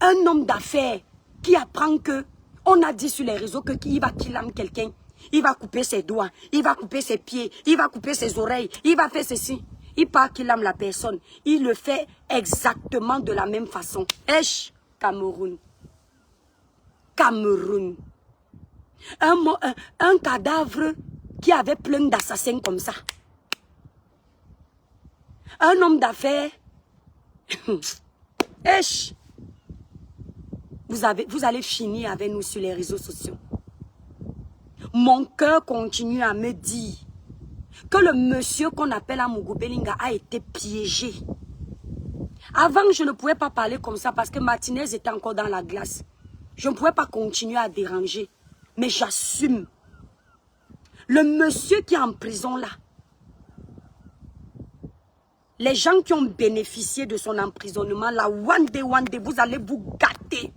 Un homme d'affaires qui apprend que on a dit sur les réseaux qu'il va kidnapper quelqu'un. Il va couper ses doigts, il va couper ses pieds, il va couper ses oreilles, il va faire ceci. Il part qu'il aime la personne. Il le fait exactement de la même façon. Esh, Cameroun. Cameroun. Un cadavre qui avait plein d'assassins comme ça. Un homme d'affaires. Esh. Vous allez finir avec nous sur les réseaux sociaux. Mon cœur continue à me dire que le monsieur qu'on appelle Amougou Belinga a été piégé. Avant, je ne pouvais pas parler comme ça parce que Martinez était encore dans la glace. Je ne pouvais pas continuer à déranger. Mais j'assume. Le monsieur qui est en prison là, les gens qui ont bénéficié de son emprisonnement là, one day, vous allez vous gâter.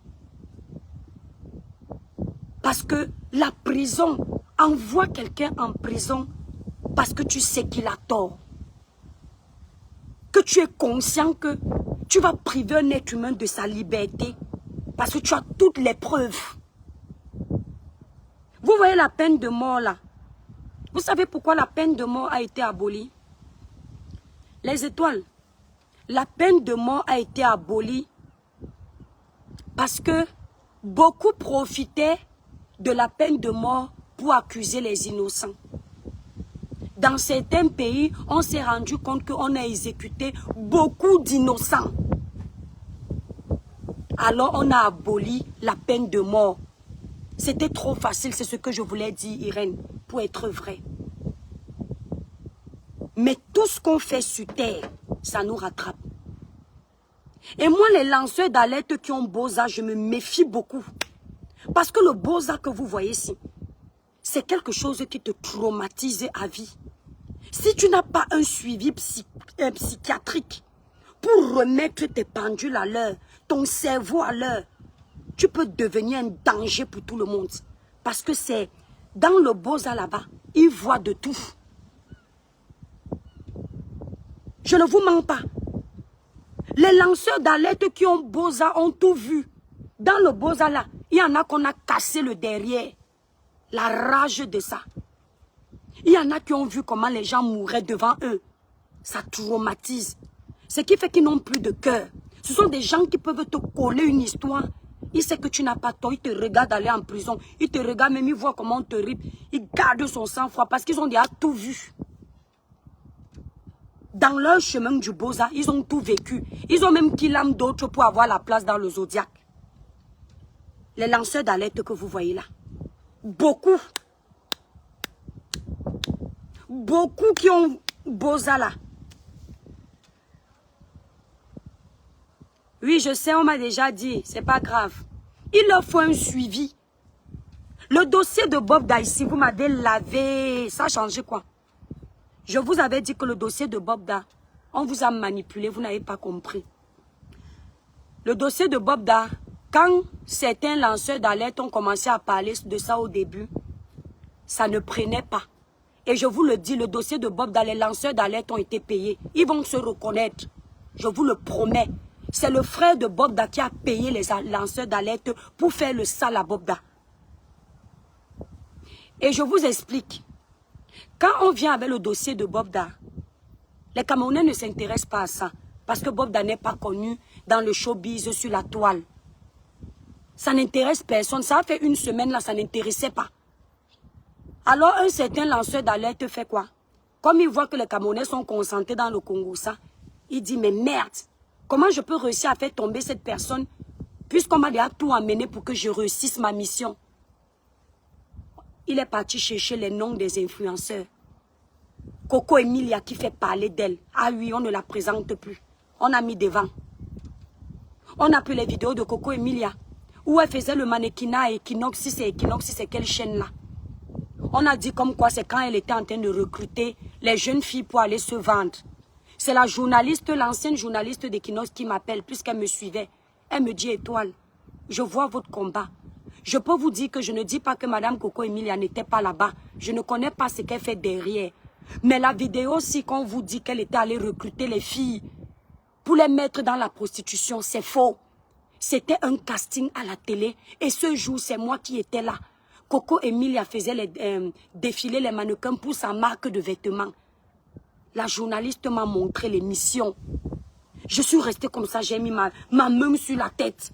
Parce que la prison envoie quelqu'un en prison parce que tu sais qu'il a tort. Que tu es conscient que tu vas priver un être humain de sa liberté parce que tu as toutes les preuves. Vous voyez la peine de mort là. Vous savez pourquoi la peine de mort a été abolie? Les étoiles. La peine de mort a été abolie parce que beaucoup profitaient de la peine de mort pour accuser les innocents. Dans certains pays, on s'est rendu compte qu'on a exécuté beaucoup d'innocents. Alors on a aboli la peine de mort. C'était trop facile, c'est ce que je voulais dire, Irène, pour être vrai. Mais tout ce qu'on fait sur terre, ça nous rattrape. Et moi, les lanceurs d'alerte qui ont Boza, je me méfie beaucoup. Parce que le Boza que vous voyez ici, c'est quelque chose qui te traumatise à vie. Si tu n'as pas un suivi psychiatrique pour remettre tes pendules à l'heure, ton cerveau à l'heure, tu peux devenir un danger pour tout le monde. Parce que c'est dans le Boza là-bas, ils voient de tout. Je ne vous mens pas. Les lanceurs d'alerte qui ont Boza ont tout vu. Dans le Boza là, il y en a qu'on a cassé le derrière. La rage de ça. Il y en a qui ont vu comment les gens mouraient devant eux. Ça traumatise. Ce qui fait qu'ils n'ont plus de cœur. Ce sont des gens qui peuvent te coller une histoire. Il sait que tu n'as pas tort. Il te regarde aller en prison. Il te regarde même, il voit comment on te ripe. Il garde son sang-froid parce qu'ils ont déjà tout vu. Dans leur chemin du Boza, ils ont tout vécu. Ils ont même qu'il l'âme d'autres pour avoir la place dans le zodiaque. Les lanceurs d'alerte que vous voyez là. Beaucoup. Beaucoup qui ont Boza là. Oui, je sais, on m'a déjà dit. C'est pas grave. Il leur faut un suivi. Le dossier de Bob Daïsi, vous m'avez lavé. Ça a changé quoi? Je vous avais dit que le dossier de Bob Da, on vous a manipulé, vous n'avez pas compris. Le dossier de Bob Da, quand certains lanceurs d'alerte ont commencé à parler de ça au début, ça ne prenait pas. Et je vous le dis, le dossier de Bob Da, les lanceurs d'alerte ont été payés. Ils vont se reconnaître. Je vous le promets. C'est le frère de Bob Da qui a payé les lanceurs d'alerte pour faire le sale à Bob Da. Et je vous explique. Quand on vient avec le dossier de Bob Da, les Camerounais ne s'intéressent pas à ça. Parce que Bob Da n'est pas connu dans le showbiz sur la toile. Ça n'intéresse personne. Ça a fait une semaine là, ça n'intéressait pas. Alors un certain lanceur d'alerte fait quoi? Comme il voit que les Camerounais sont concentrés dans le Congo, ça, il dit mais merde, comment je peux réussir à faire tomber cette personne puisqu'on m'a déjà tout amené pour que je réussisse ma mission? Il est parti chercher les noms des influenceurs. Coco Emilia qui fait parler d'elle. Ah oui, on ne la présente plus. On a mis devant. On a pris les vidéos de Coco Emilia où elle faisait le mannequinat à Equinoxis. C'est quelle chaîne là? On a dit comme quoi c'est quand elle était en train de recruter les jeunes filles pour aller se vendre. C'est la journaliste, l'ancienne journaliste d'Equinox qui m'appelle puisqu'elle me suivait. Elle me dit Étoile, je vois votre combat. Je peux vous dire que je ne dis pas que Madame Coco Emilia n'était pas là-bas. Je ne connais pas ce qu'elle fait derrière. Mais la vidéo aussi, quand on vous dit qu'elle était allée recruter les filles pour les mettre dans la prostitution, c'est faux. C'était un casting à la télé. Et ce jour, c'est moi qui étais là. Coco Emilia faisait défiler les mannequins pour sa marque de vêtements. La journaliste m'a montré l'émission. Je suis restée comme ça, j'ai mis ma main sur la tête.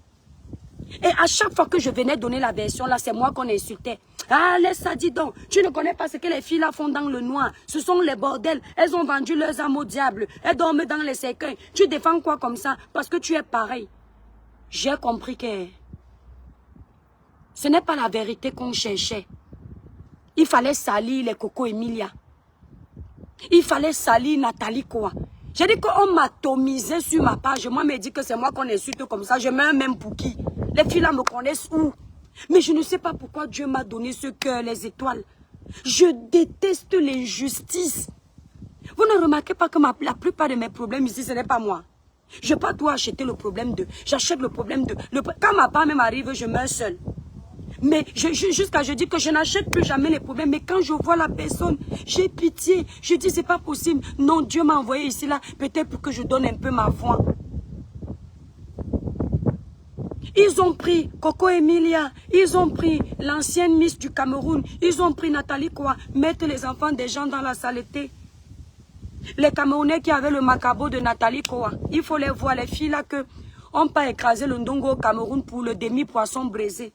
Et à chaque fois que je venais donner la version, là, c'est moi qu'on insultait. Ah, laisse ça, dis donc. Tu ne connais pas ce que les filles là font dans le noir. Ce sont les bordels. Elles ont vendu leurs âmes au diable. Elles dorment dans les cercueils. Tu défends quoi comme ça? Parce que tu es pareil. J'ai compris que ce n'est pas la vérité qu'on cherchait. Il fallait salir les Coco Emilia. Il fallait salir Nathalie quoi. J'ai dit qu'on m'atomisait sur ma page. Moi, me dit que c'est moi qu'on insulte comme ça. Je mets un même pour qui? Les filles là me connaissent où? Mais je ne sais pas pourquoi Dieu m'a donné ce cœur, les étoiles. Je déteste l'injustice. Vous ne remarquez pas que la plupart de mes problèmes ici, ce n'est pas moi. Je n'ai pas tout acheter le problème de. J'achète le problème de. Quand ma part même arrive, je meurs seule. Mais jusqu'à je dis que je n'achète plus jamais les problèmes. Mais quand je vois la personne, j'ai pitié. Je dis c'est pas possible. Non, Dieu m'a envoyé ici là, peut-être pour que je donne un peu ma foi. Ils ont pris Coco Emilia, ils ont pris l'ancienne Miss du Cameroun, ils ont pris Nathalie quoi, mettre les enfants des gens dans la saleté. Les Camerounais qui avaient le macabo de Nathalie quoi, il faut les voir, les filles là que on pas écrasé le ndongo au Cameroun pour le demi-poisson braisé.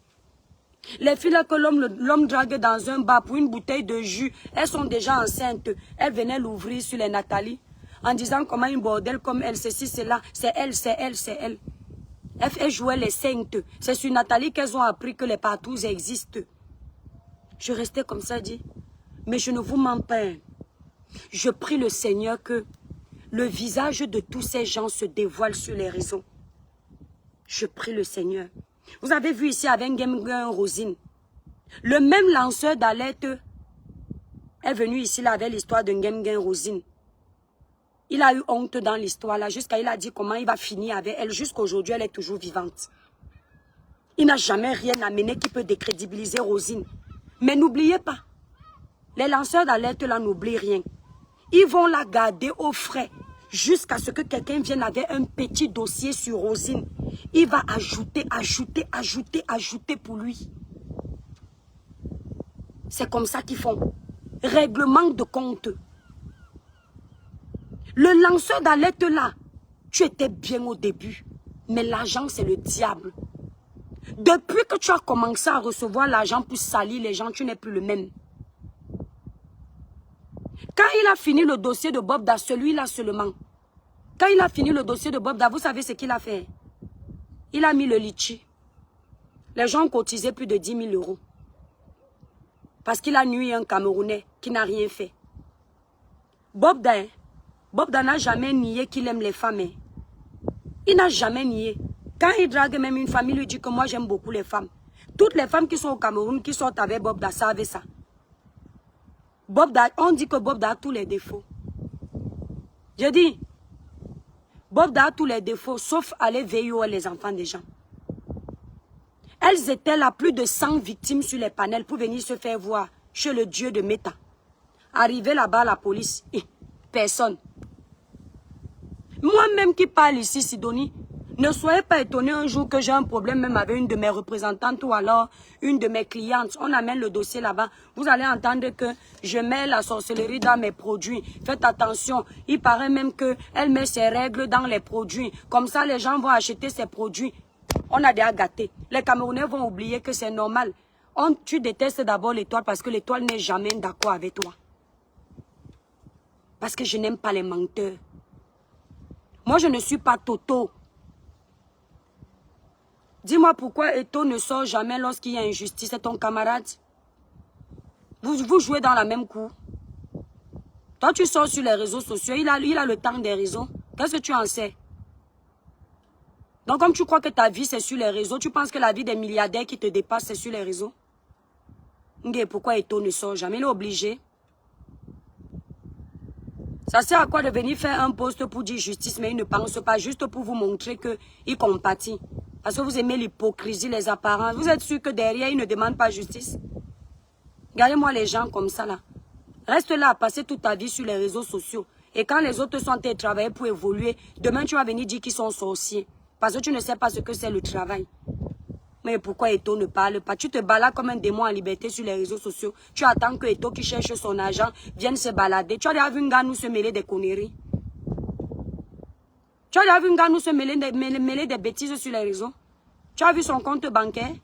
Les filles là que l'homme drague dans un bar pour une bouteille de jus, elles sont déjà enceintes. Elles venaient l'ouvrir sur les Nathalie en disant comment une bordel comme elle, ceci, cela, c'est elle, c'est elle, c'est elle. Elles jouaient les saintes. C'est sur Nathalie qu'elles ont appris que les partous existent. Je restais comme ça, dit. Mais je ne vous mens pas. Je prie le Seigneur que le visage de tous ces gens se dévoile sur les réseaux. Je prie le Seigneur. Vous avez vu ici avec Ngemgen Rosine. Le même lanceur d'alerte est venu ici là avec l'histoire de Ngemgen Rosine. Il a eu honte dans l'histoire là, jusqu'à il a dit comment il va finir avec elle. Jusqu'aujourd'hui, elle est toujours vivante. Il n'a jamais rien amené qui peut décrédibiliser Rosine. Mais n'oubliez pas, les lanceurs d'alerte là n'oublient rien. Ils vont la garder au frais jusqu'à ce que quelqu'un vienne avec un petit dossier sur Rosine. Il va ajouter pour lui. C'est comme ça qu'ils font. Règlement de compte. Le lanceur d'alerte là, tu étais bien au début. Mais l'argent, c'est le diable. Depuis que tu as commencé à recevoir l'argent pour salir les gens, tu n'es plus le même. Quand il a fini le dossier de Bobda, celui-là seulement. Quand il a fini le dossier de Bobda, vous savez ce qu'il a fait? Il a mis le litchi. Les gens ont cotisé plus de 10 000 euros. Parce qu'il a nuit un Camerounais qui n'a rien fait. Bobda n'a jamais nié qu'il aime les femmes. Il n'a jamais nié. Quand il drague même une femme, il lui dit que moi j'aime beaucoup les femmes. Toutes les femmes qui sont au Cameroun, qui sortent avec Bobda, savent ça. Bobda, on dit que Bobda a tous les défauts. Je dis, Bobda a tous les défauts, sauf aller veiller les enfants des gens. Elles étaient là, plus de 100 victimes sur les panels pour venir se faire voir chez le dieu de Meta. Arrivé là-bas, la police, personne. Moi-même qui parle ici, Sidonie, ne soyez pas étonnés un jour que j'ai un problème même avec une de mes représentantes ou alors une de mes clientes. On amène le dossier là-bas. Vous allez entendre que je mets la sorcellerie dans mes produits. Faites attention. Il paraît même qu'elle met ses règles dans les produits. Comme ça, les gens vont acheter ces produits. On a déjà gâté. Les Camerounais vont oublier que c'est normal. Tu détestes d'abord l'étoile parce que l'étoile n'est jamais d'accord avec toi. Parce que je n'aime pas les menteurs. Moi, je ne suis pas Toto. Dis-moi pourquoi Eto ne sort jamais lorsqu'il y a injustice. C'est ton camarade. Vous jouez dans la même cour. Toi, tu sors sur les réseaux sociaux. Il a le temps des réseaux. Qu'est-ce que tu en sais? Donc, comme tu crois que ta vie, c'est sur les réseaux, tu penses que la vie des milliardaires qui te dépassent, c'est sur les réseaux? Pourquoi Eto ne sort jamais? Il est obligé. Ça sert à quoi de venir faire un post pour dire justice, mais il ne pense pas, juste pour vous montrer qu'il compatit. Parce que vous aimez l'hypocrisie, les apparences. Vous êtes sûr que derrière, il ne demande pas justice? Regardez-moi les gens comme ça, là. Reste là à passer toute ta vie sur les réseaux sociaux. Et quand les autres sont en travailler pour évoluer, demain, tu vas venir dire qu'ils sont sorciers. Parce que tu ne sais pas ce que c'est le travail. Mais pourquoi Eto ne parle pas? Tu te balades comme un démon en liberté sur les réseaux sociaux. Tu attends que Eto qui cherche son argent vienne se balader. Tu as déjà vu un gars nous se mêler des conneries? Tu as déjà vu un gars nous se mêler des bêtises sur les réseaux? Tu as vu son compte bancaire?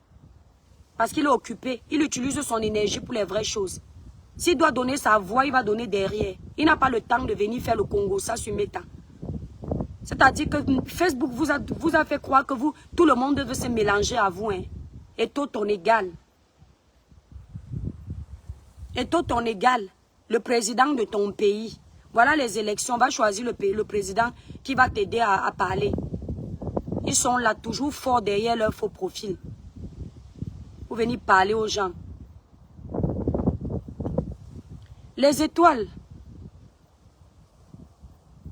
Parce qu'il est occupé. Il utilise son énergie pour les vraies choses. S'il doit donner sa voix, il va donner derrière. Il n'a pas le temps de venir faire le Congo, ça sur Meta. C'est-à-dire que Facebook vous a fait croire que tout le monde veut se mélanger à vous. Hein. Et tout ton égal. Et tout ton égal. Le président de ton pays. Voilà les élections. Va choisir le président qui va t'aider à parler. Ils sont là toujours forts derrière leur faux profil. Pour venir parler aux gens. Les étoiles.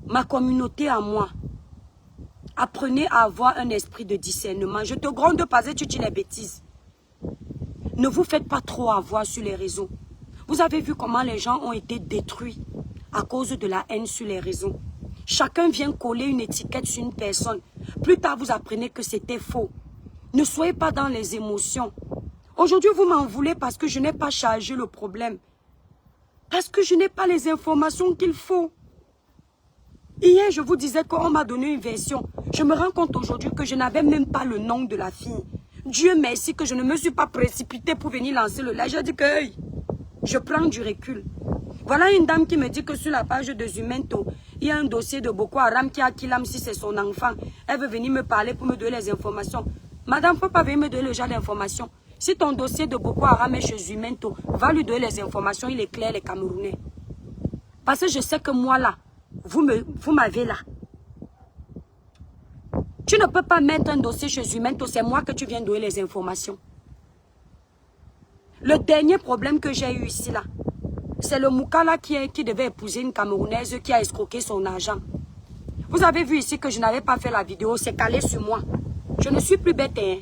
Ma communauté à moi. Apprenez à avoir un esprit de discernement. Je te gronde pas et tu dis les bêtises. Ne vous faites pas trop avoir sur les réseaux. Vous avez vu comment les gens ont été détruits à cause de la haine sur les réseaux. Chacun vient coller une étiquette sur une personne. Plus tard, vous apprenez que c'était faux. Ne soyez pas dans les émotions. Aujourd'hui, vous m'en voulez parce que je n'ai pas chargé le problème. Parce que je n'ai pas les informations qu'il faut. Hier, je vous disais qu'on m'a donné une version. Je me rends compte aujourd'hui que je n'avais même pas le nom de la fille. Dieu merci que je ne me suis pas précipitée pour venir lancer le live. J'ai dit que hey, je prends du recul. Voilà une dame qui me dit que sur la page de Zumento, il y a un dossier de Boko Haram qui a Kilam si c'est son enfant. Elle veut venir me parler pour me donner les informations. Madame, faut pas venir me donner le genre d'informations. Si ton dossier de Boko Haram est chez Zumento, va lui donner les informations, il éclaire les Camerounais. Parce que je sais que moi là, vous m'avez là. Tu ne peux pas mettre un dossier chez Zumento, c'est moi que tu viens donner les informations. Le dernier problème que j'ai eu ici là, c'est le Moukala qui devait épouser une Camerounaise qui a escroqué son argent. Vous avez vu ici que je n'avais pas fait la vidéo, c'est calé sur moi. Je ne suis plus bête. Hein.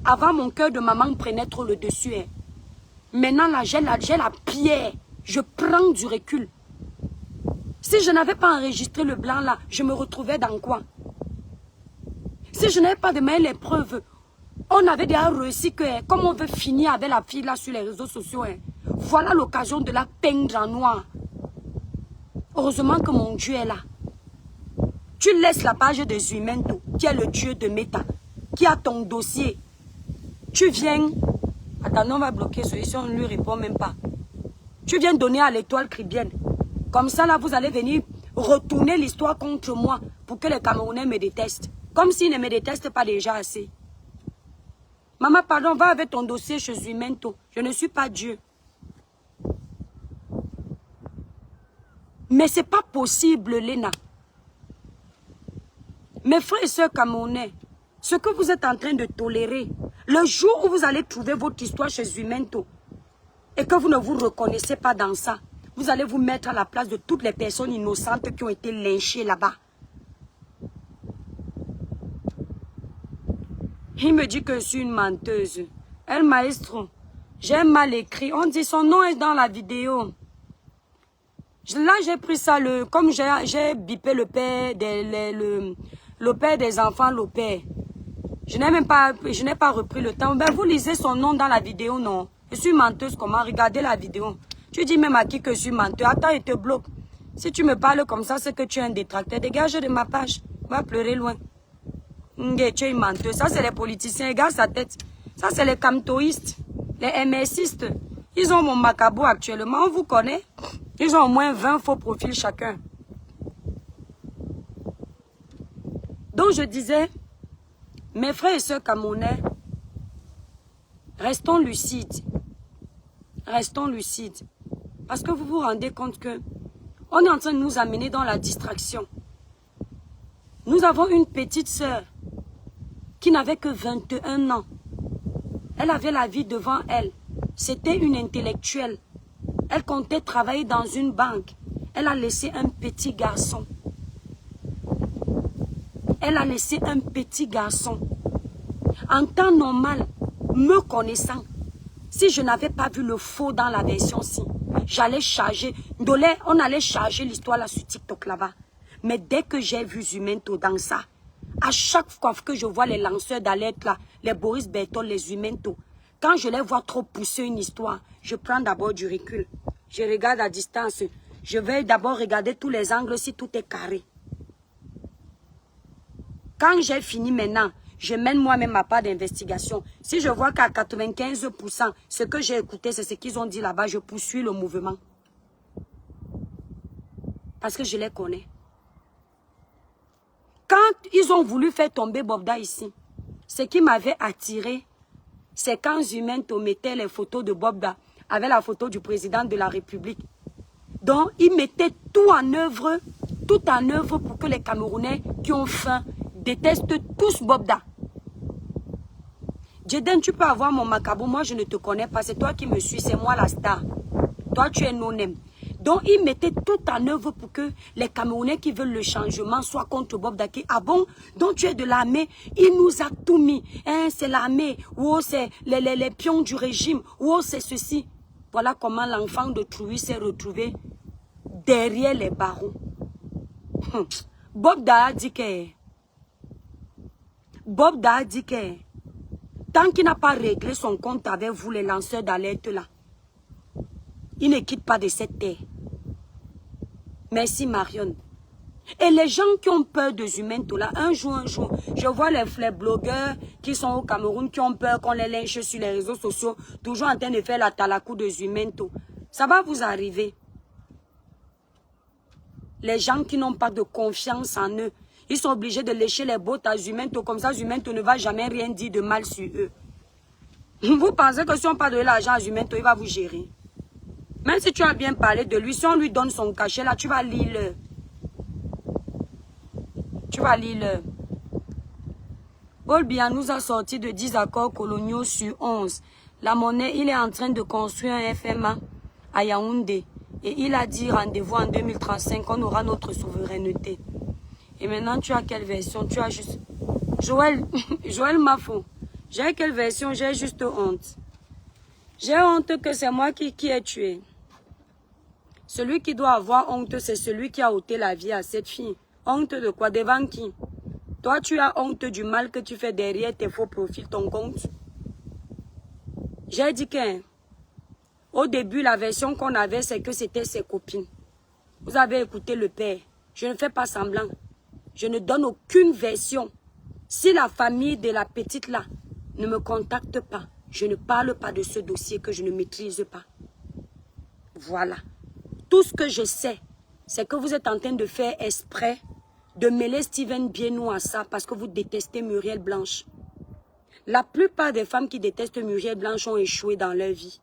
Avant, mon cœur de maman prenait trop le dessus. Hein. Maintenant, là, j'ai la pierre. Je prends du recul. Si je n'avais pas enregistré le blanc là, je me retrouvais dans quoi? Si je n'avais pas de les preuves, on avait déjà réussi que, comme on veut finir avec la fille là sur les réseaux sociaux, hein, voilà l'occasion de la peindre en noir. Heureusement que mon Dieu est là. Tu laisses la page de Zumento, qui est le Dieu de Meta, qui a ton dossier. Tu viens... Attends, on va bloquer celui-ci, on ne lui répond même pas. Tu viens donner à l'étoile cribienne. Comme ça, là, vous allez venir retourner l'histoire contre moi pour que les Camerounais me détestent. Comme s'ils ne me détestent pas déjà assez. Maman, pardon, va avec ton dossier chez Zumento. Je ne suis pas Dieu. Mais ce n'est pas possible, Léna. Mes frères et sœurs camerounais, ce que vous êtes en train de tolérer, le jour où vous allez trouver votre histoire chez Zumento et que vous ne vous reconnaissez pas dans ça, vous allez vous mettre à la place de toutes les personnes innocentes qui ont été lynchées là-bas. Il me dit que je suis une menteuse. El maestro, j'ai mal écrit. On dit son nom est dans la vidéo. Là, j'ai pris ça, comme j'ai bipé le père des enfants, le père. Je n'ai pas repris le temps. Ben, vous lisez son nom dans la vidéo, non? Je suis menteuse, comment? Regardez la vidéo. Tu dis même à qui que je suis menteuse. Attends, il te bloque. Si tu me parles comme ça, c'est que tu es un détracteur. Dégage de ma page. Va pleurer loin. Tu es une menteuse. Ça, c'est les politiciens. Regarde sa tête. Ça, c'est les camtoïstes. Les MSistes. Ils ont mon macabo actuellement. On vous connaît. Ils ont au moins 20 faux profils chacun. Donc, je disais, mes frères et sœurs camerounais, restons lucides. Restons lucides. Parce que vous vous rendez compte que on est en train de nous amener dans la distraction. Nous avons une petite sœur qui n'avait que 21 ans. Elle avait la vie devant elle. C'était une intellectuelle. Elle comptait travailler dans une banque. Elle a laissé un petit garçon. Elle a laissé un petit garçon. En temps normal, me connaissant, si je n'avais pas vu le faux dans la version-ci, j'allais charger. On allait charger l'histoire là sur TikTok là-bas. Mais dès que j'ai vu Zumento dans ça, à chaque fois que je vois les lanceurs d'alerte là, les Boris Berthold, les Zumento, quand je les vois trop pousser une histoire, je prends d'abord du recul. Je regarde à distance. Je vais d'abord regarder tous les angles si tout est carré. Quand j'ai fini maintenant, je mène moi-même ma part d'investigation. Si je vois qu'à 95%, ce que j'ai écouté, c'est ce qu'ils ont dit là-bas, je poursuis le mouvement. Parce que je les connais. Quand ils ont voulu faire tomber Bobda ici, ce qui m'avait attiré, c'est quand Zumento mettait les photos de Bobda avec la photo du président de la République. Donc, ils mettaient tout en œuvre pour que les Camerounais qui ont faim détestent tous Bobda. Jeden, tu peux avoir mon macabo, moi je ne te connais pas, c'est toi qui me suis, c'est moi la star. Toi tu es non-aime. Donc ils mettaient tout en œuvre pour que les Camerounais qui veulent le changement soient contre Bobda. Ah bon? Donc tu es de l'armée, il nous a tout mis. Hein, c'est l'armée, ou c'est les pions du régime, ou c'est ceci. Voilà comment l'enfant de Trouy s'est retrouvé derrière les barreaux. Bobda a dit que... Tant qu'il n'a pas réglé son compte avec vous, les lanceurs d'alerte là, il ne quitte pas de cette terre. Merci Marion. Et les gens qui ont peur de Zumento là, un jour, je vois les blogueurs qui sont au Cameroun, qui ont peur qu'on les lynche sur les réseaux sociaux, toujours en train de faire la talakou de Zumento. Ça va vous arriver. Les gens qui n'ont pas de confiance en eux, ils sont obligés de lécher les bottes à Zumento, comme ça Zumento ne va jamais rien dire de mal sur eux. Vous pensez que si on parle de l'argent à Zumento, il va vous gérer. Même si tu as bien parlé de lui, si on lui donne son cachet là, tu vas lire-le. Tu vas lire-le. Paul Biya nous a sorti de 10 accords coloniaux sur 11. La monnaie, il est en train de construire un FMA à Yaoundé. Et il a dit rendez-vous en 2035, on aura notre souveraineté. Et maintenant, tu as quelle version? Tu as juste... Joël Mafo, j'ai quelle version? J'ai juste honte. J'ai honte que c'est moi qui ai tué. Celui qui doit avoir honte, c'est celui qui a ôté la vie à cette fille. Honte de quoi? Devant qui? Toi, tu as honte du mal que tu fais derrière tes faux profils, ton compte. J'ai dit qu'au début, la version qu'on avait, c'est que c'était ses copines. Vous avez écouté le père. Je ne fais pas semblant. Je ne donne aucune version. Si la famille de la petite là ne me contacte pas. Je ne parle pas de ce dossier que je ne maîtrise pas. Voilà. Tout ce que je sais, c'est que vous êtes en train de faire exprès de mêler Steven Bienou à ça parce que vous détestez Muriel Blanche. La plupart des femmes qui détestent Muriel Blanche ont échoué dans leur vie.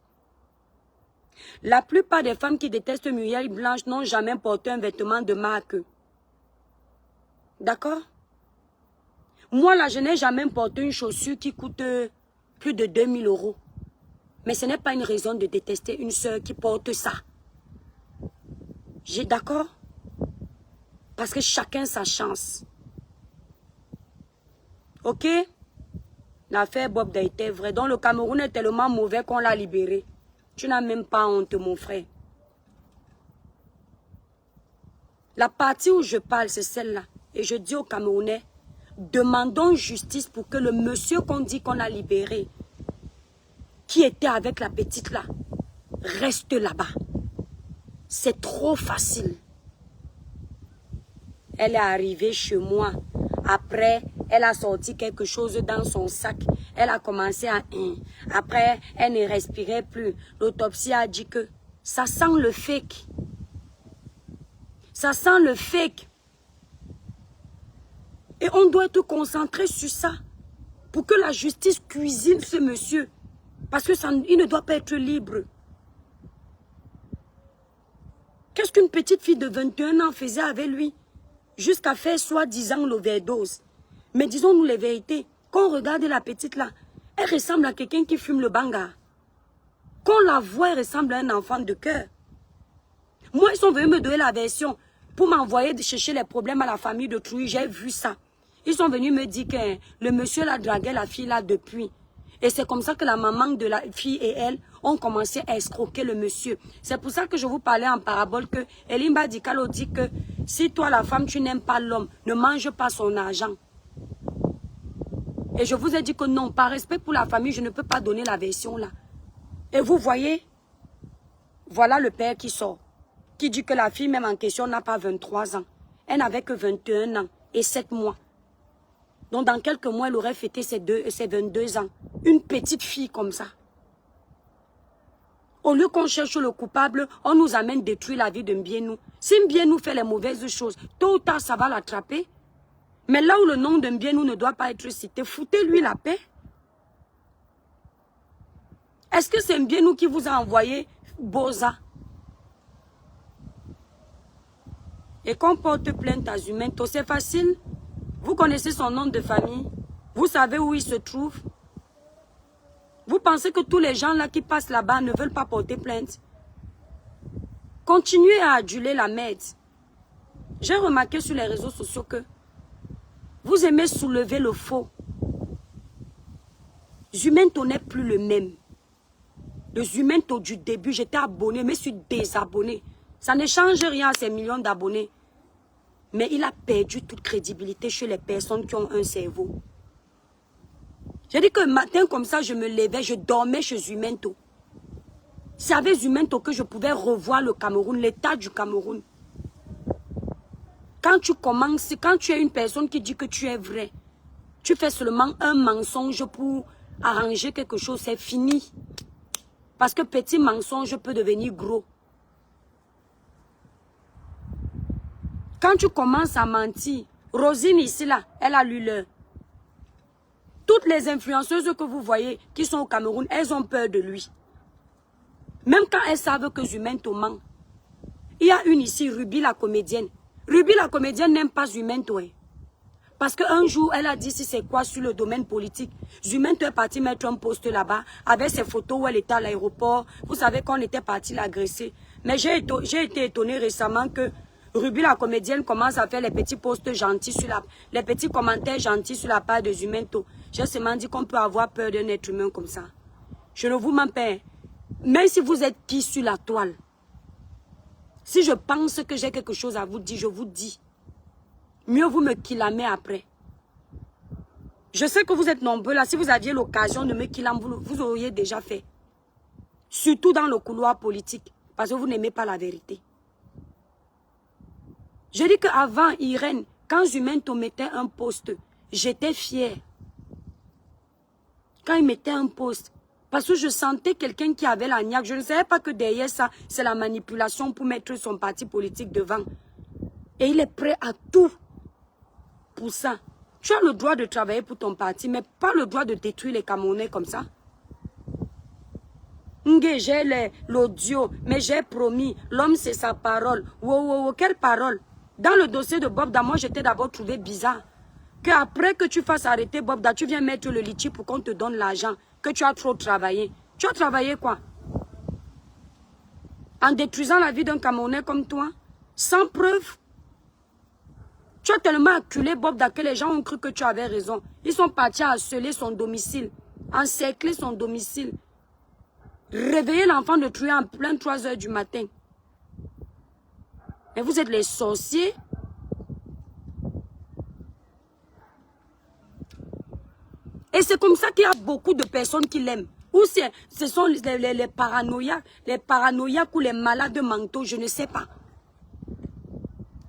La plupart des femmes qui détestent Muriel Blanche n'ont jamais porté un vêtement de marque. D'accord? Moi, là, je n'ai jamais porté une chaussure qui coûte plus de 2000 €. Mais ce n'est pas une raison de détester une sœur qui porte ça. D'accord? Parce que chacun sa chance. Ok? L'affaire Bob Day était vraie. Donc le Cameroun est tellement mauvais qu'on l'a libéré. Tu n'as même pas honte, mon frère. La partie où je parle, c'est celle-là. Et je dis aux Camerounais, demandons justice pour que le monsieur qu'on dit qu'on a libéré, qui était avec la petite là, reste là-bas. C'est trop facile. Elle est arrivée chez moi. Après, elle a sorti quelque chose dans son sac. Elle a commencé à... Après, elle ne respirait plus. L'autopsie a dit que ça sent le fake. Ça sent le fake. Et on doit être concentré sur ça. Pour que la justice cuisine ce monsieur. Parce que il ne doit pas être libre. Qu'est-ce qu'une petite fille de 21 ans faisait avec lui? Jusqu'à faire soi-disant l'overdose. Mais disons-nous les vérités. Quand on regarde la petite là, elle ressemble à quelqu'un qui fume le banga. Quand on la voit, elle ressemble à un enfant de cœur. Moi, ils sont venus me donner la version pour m'envoyer chercher les problèmes à la famille de Trouy. J'ai vu ça. Ils sont venus me dire que le monsieur l'a dragué la fille là depuis. Et c'est comme ça que la maman de la fille et elle ont commencé à escroquer le monsieur. C'est pour ça que je vous parlais en parabole que Elimba Dikalo dit que si toi la femme tu n'aimes pas l'homme, ne mange pas son argent. Et je vous ai dit que non, par respect pour la famille, je ne peux pas donner la version là. Et vous voyez, voilà le père qui sort, qui dit que la fille même en question n'a pas 23 ans. Elle n'avait que 21 ans et 7 mois. Donc dans quelques mois, elle aurait fêté ses 22 ans. Une petite fille comme ça. Au lieu qu'on cherche le coupable, on nous amène détruire la vie de Mbienou. Si Mbienou fait les mauvaises choses, tôt ou tard, ça va l'attraper. Mais là où le nom de Mbienou ne doit pas être cité, foutez-lui la paix. Est-ce que c'est Mbienou qui vous a envoyé Boza? Et qu'on porte plainte à Zumento, c'est facile. Vous connaissez son nom de famille. Vous savez où il se trouve. Vous pensez que tous les gens là qui passent là-bas ne veulent pas porter plainte? Continuez à aduler la merde. J'ai remarqué sur les réseaux sociaux que vous aimez soulever le faux. Zumento n'est plus le même. Le Zumento du début, j'étais abonné, mais je suis désabonné. Ça ne change rien à ces millions d'abonnés. Mais il a perdu toute crédibilité chez les personnes qui ont un cerveau. J'ai dit que le matin comme ça, je me levais, je dormais chez Zumento. C'est avec Zumento que je pouvais revoir le Cameroun, l'état du Cameroun. Quand tu commences, quand tu es une personne qui dit que tu es vrai, tu fais seulement un mensonge pour arranger quelque chose, c'est fini. Parce que petit mensonge peut devenir gros. Quand tu commences à mentir, Rosine ici là, elle a lu l'heure. Toutes les influenceuses que vous voyez qui sont au Cameroun, elles ont peur de lui. Même quand elles savent que Zumento ment. Il y a une ici, Ruby la comédienne. Ruby la comédienne n'aime pas Zumento. Parce qu'un jour, elle a dit si c'est quoi sur le domaine politique. Zumento est parti mettre un poste là-bas avec ses photos où elle était à l'aéroport. Vous savez qu'on était parti l'agresser. Mais j'ai été étonnée récemment que Ruby la comédienne commence à faire les petits posts gentils les petits commentaires gentils sur la part de Zumento. J'ai seulement dit qu'on peut avoir peur d'un être humain comme ça. Je ne vous mens pas. Même si vous êtes qui sur la toile, si je pense que j'ai quelque chose à vous dire, je vous dis. Mieux vous me killamez après. Je sais que vous êtes nombreux là. Si vous aviez l'occasion de me killam, vous auriez déjà fait. Surtout dans le couloir politique. Parce que vous n'aimez pas la vérité. Je dis qu'avant, Irène, quand Zumento mettait un poste, j'étais fière. quand il mettait un post. Parce que je sentais quelqu'un qui avait la niaque. Je ne savais pas que derrière ça, c'est la manipulation pour mettre son parti politique devant. Et il est prêt à tout pour ça. Tu as le droit de travailler pour ton parti, mais pas le droit de détruire les Camerounais comme ça. J'ai l'audio, mais j'ai promis. L'homme, c'est sa parole. Wow, quelle parole? Dans le dossier de Bob Da, moi, j'étais d'abord trouvé bizarre. Qu'après que tu fasses arrêter Bob Da, tu viens mettre le litchi pour qu'on te donne l'argent. Que tu as trop travaillé. Tu as travaillé quoi? En détruisant la vie d'un Camerounais comme toi? Sans preuve? Tu as tellement acculé Bob Da que les gens ont cru que tu avais raison. Ils sont partis harceler son domicile. Encercler son domicile. Réveiller l'enfant de tuer en plein 3 heures du matin. Mais vous êtes les sorciers. Et c'est comme ça qu'il y a beaucoup de personnes qui l'aiment. Ou ce sont les paranoïaques ou les malades mentaux, je ne sais pas.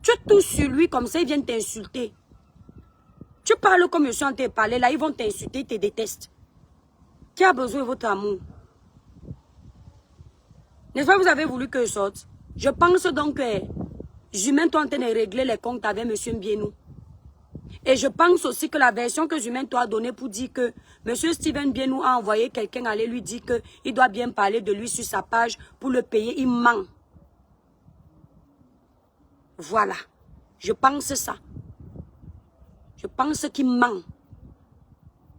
Tu touches sur lui comme ça, ils viennent t'insulter. Tu parles comme je suis en train de parler, là, ils vont t'insulter, ils te détestent. Qui a besoin de votre amour? N'est-ce pas, vous avez voulu que je sorte? Je pense donc que Jumain est en train de régler les comptes avec M. Mbienou. Et je pense aussi que la version que Jumain a donnée pour dire que M. Steven Mbienou a envoyé quelqu'un aller lui dire qu'il doit bien parler de lui sur sa page pour le payer, il ment. Voilà. Je pense ça. Je pense qu'il ment.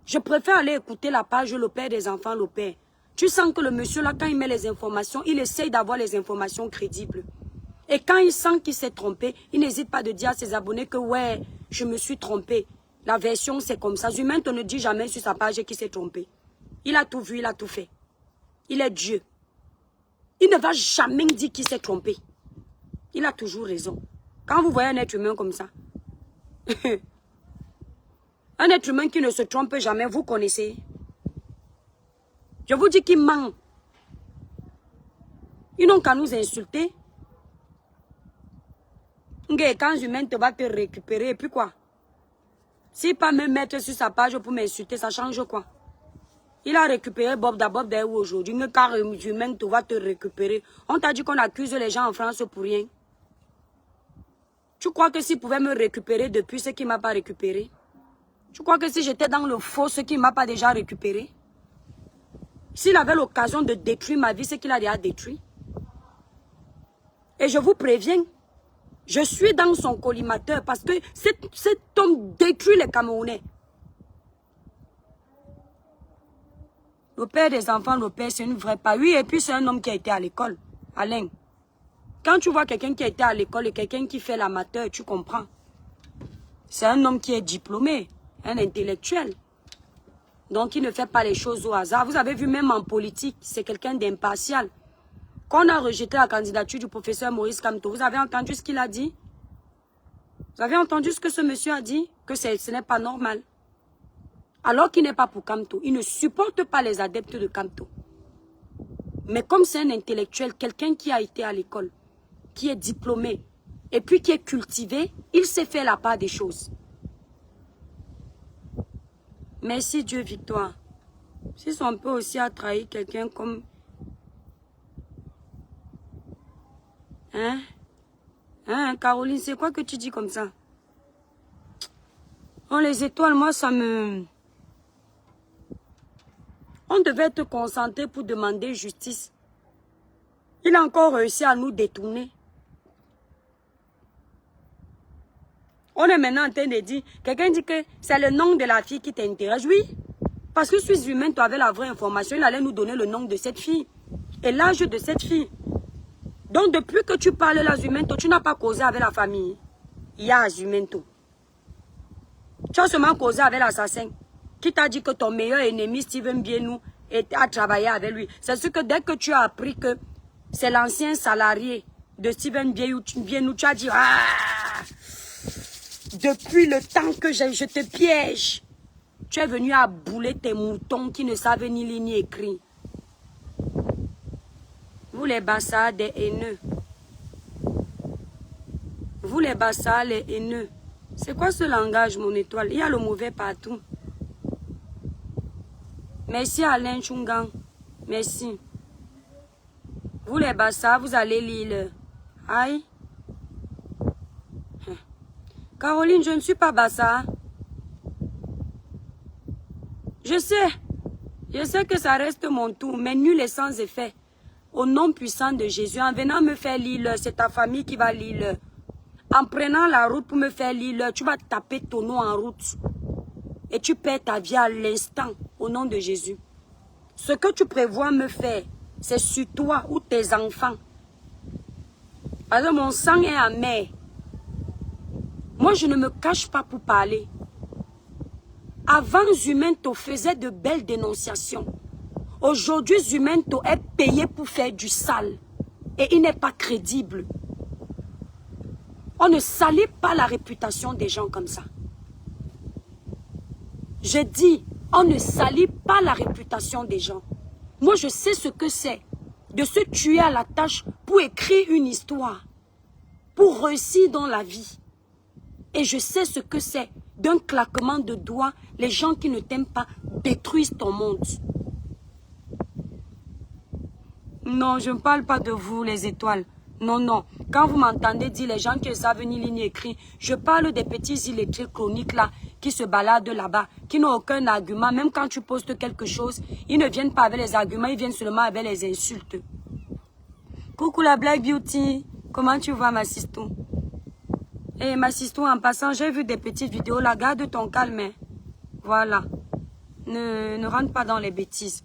Je préfère aller écouter la page Le Père des enfants, le Père. Tu sens que le monsieur là, quand il met les informations, il essaye d'avoir les informations crédibles. Et quand il sent qu'il s'est trompé, il n'hésite pas de dire à ses abonnés que ouais, je me suis trompé. La version c'est comme ça. Jumain ne dit jamais sur sa page qu'il s'est trompé. Il a tout vu, il a tout fait. Il est Dieu. Il ne va jamais dire qu'il s'est trompé. Il a toujours raison. Quand vous voyez un être humain comme ça, un être humain qui ne se trompe jamais, vous connaissez. Je vous dis qu'il ment. Ils n'ont qu'à nous insulter. Quand Jumain te va te récupérer, et puis quoi? S'il pas me mettre sur sa page pour m'insulter, ça change quoi? Il a récupéré Bob Da aujourd'hui. Car Jumain te va te récupérer. On t'a dit qu'on accuse les gens en France pour rien. Tu crois que s'il pouvait me récupérer depuis ce qu'il ne m'a pas récupéré? Tu crois que si j'étais dans le faux, ce qu'il ne m'a pas déjà récupéré? S'il avait l'occasion de détruire ma vie, c'est qu'il a déjà détruit. Et je vous préviens, je suis dans son collimateur parce que cet homme détruit les Camerounais. Le père des enfants, le père, c'est une vraie part. Oui, et puis c'est un homme qui a été à l'école. Alain, quand tu vois quelqu'un qui a été à l'école et quelqu'un qui fait l'amateur, tu comprends. C'est un homme qui est diplômé, un intellectuel. Donc, il ne fait pas les choses au hasard. Vous avez vu, même en politique, c'est quelqu'un d'impartial. Quand on a rejeté la candidature du professeur Maurice Kamto, vous avez entendu ce qu'il a dit? Vous avez entendu ce que ce monsieur a dit? Que ce n'est pas normal. Alors qu'il n'est pas pour Kamto. Il ne supporte pas les adeptes de Kamto. Mais comme c'est un intellectuel, quelqu'un qui a été à l'école, qui est diplômé, et puis qui est cultivé, il sait faire la part des choses. Merci Dieu, Victoire. Si on peut aussi a trahi quelqu'un comme... Caroline, c'est quoi que tu dis comme ça? Oh, les étoiles, moi, ça me... On devait être concentré pour demander justice. Il a encore réussi à nous détourner. On est maintenant en train de dire... Quelqu'un dit que c'est le nom de la fille qui t'intéresse. Oui, parce que Suisse Humaine, tu avais la vraie information. Il allait nous donner le nom de cette fille. Et l'âge de cette fille. Donc, depuis que tu parles là, Zumento, tu n'as pas causé avec la famille. Il y a Zumento. Tu as seulement causé avec l'assassin. Qui t'a dit que ton meilleur ennemi, Steven Mbienou, a travaillé avec lui. C'est ce que dès que tu as appris que c'est l'ancien salarié de Steven Mbienou, tu as dit, ah, depuis le temps que je te piège, tu es venu à bouler tes moutons qui ne savent ni lire ni écrire. Vous les bastards des haineux. Vous les bastards, les haineux. C'est quoi ce langage, mon étoile? Il y a le mauvais partout. Merci Alain Chungang. Merci. Vous les Bassa, vous allez lire. Aïe. Caroline, je ne suis pas Bassa. Je sais que ça reste mon tour, mais nul et sans effet. Au nom puissant de Jésus, en venant me faire lire, c'est ta famille qui va lire. En prenant la route pour me faire lire, tu vas taper ton nom en route. Et tu perds ta vie à l'instant, au nom de Jésus. Ce que tu prévois me faire, c'est sur toi ou tes enfants. Parce que mon sang est amer. Moi, je ne me cache pas pour parler. Avant, Zumento faisait de belles dénonciations. Aujourd'hui, Zumento est payé pour faire du sale. Et il n'est pas crédible. On ne salit pas la réputation des gens comme ça. Je dis, on ne salit pas la réputation des gens. Moi, je sais ce que c'est de se tuer à la tâche pour écrire une histoire, pour réussir dans la vie. Et je sais ce que c'est d'un claquement de doigts, les gens qui ne t'aiment pas détruisent ton monde. Non, je ne parle pas de vous, les étoiles. Non, non. Quand vous m'entendez dire les gens qui savent venir ligne écrite, je parle des petits illettrés chroniques là, qui se baladent là-bas, qui n'ont aucun argument. Même quand tu postes quelque chose, ils ne viennent pas avec les arguments, ils viennent seulement avec les insultes. Coucou la Black Beauty. Comment tu vas, ma sistou? Eh, ma sistou, en passant, j'ai vu des petites vidéos là. Garde ton calme. Hein. Voilà. Ne rentre pas dans les bêtises.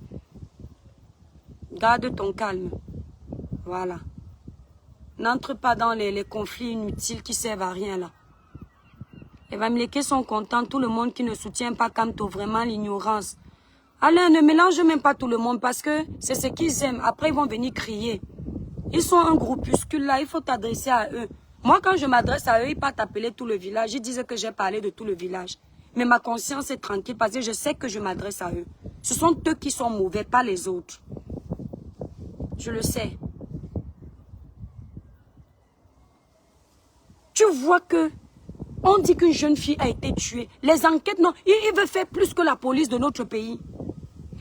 Garde ton calme. Voilà. N'entre pas dans les conflits inutiles qui servent à rien là. Les Vamilekés sont contents. Tout le monde qui ne soutient pas Kamto, vraiment l'ignorance. Allez, ne mélange même pas tout le monde parce que c'est ce qu'ils aiment. Après, ils vont venir crier. Ils sont un groupuscule là, il faut t'adresser à eux. Moi, quand je m'adresse à eux, ils partent appeler tout le village. Ils disent que j'ai parlé de tout le village. Mais ma conscience est tranquille parce que je sais que je m'adresse à eux. Ce sont eux qui sont mauvais, pas les autres. Je le sais. Tu vois que on dit qu'une jeune fille a été tuée. Les enquêtes, non, il veut faire plus que la police de notre pays.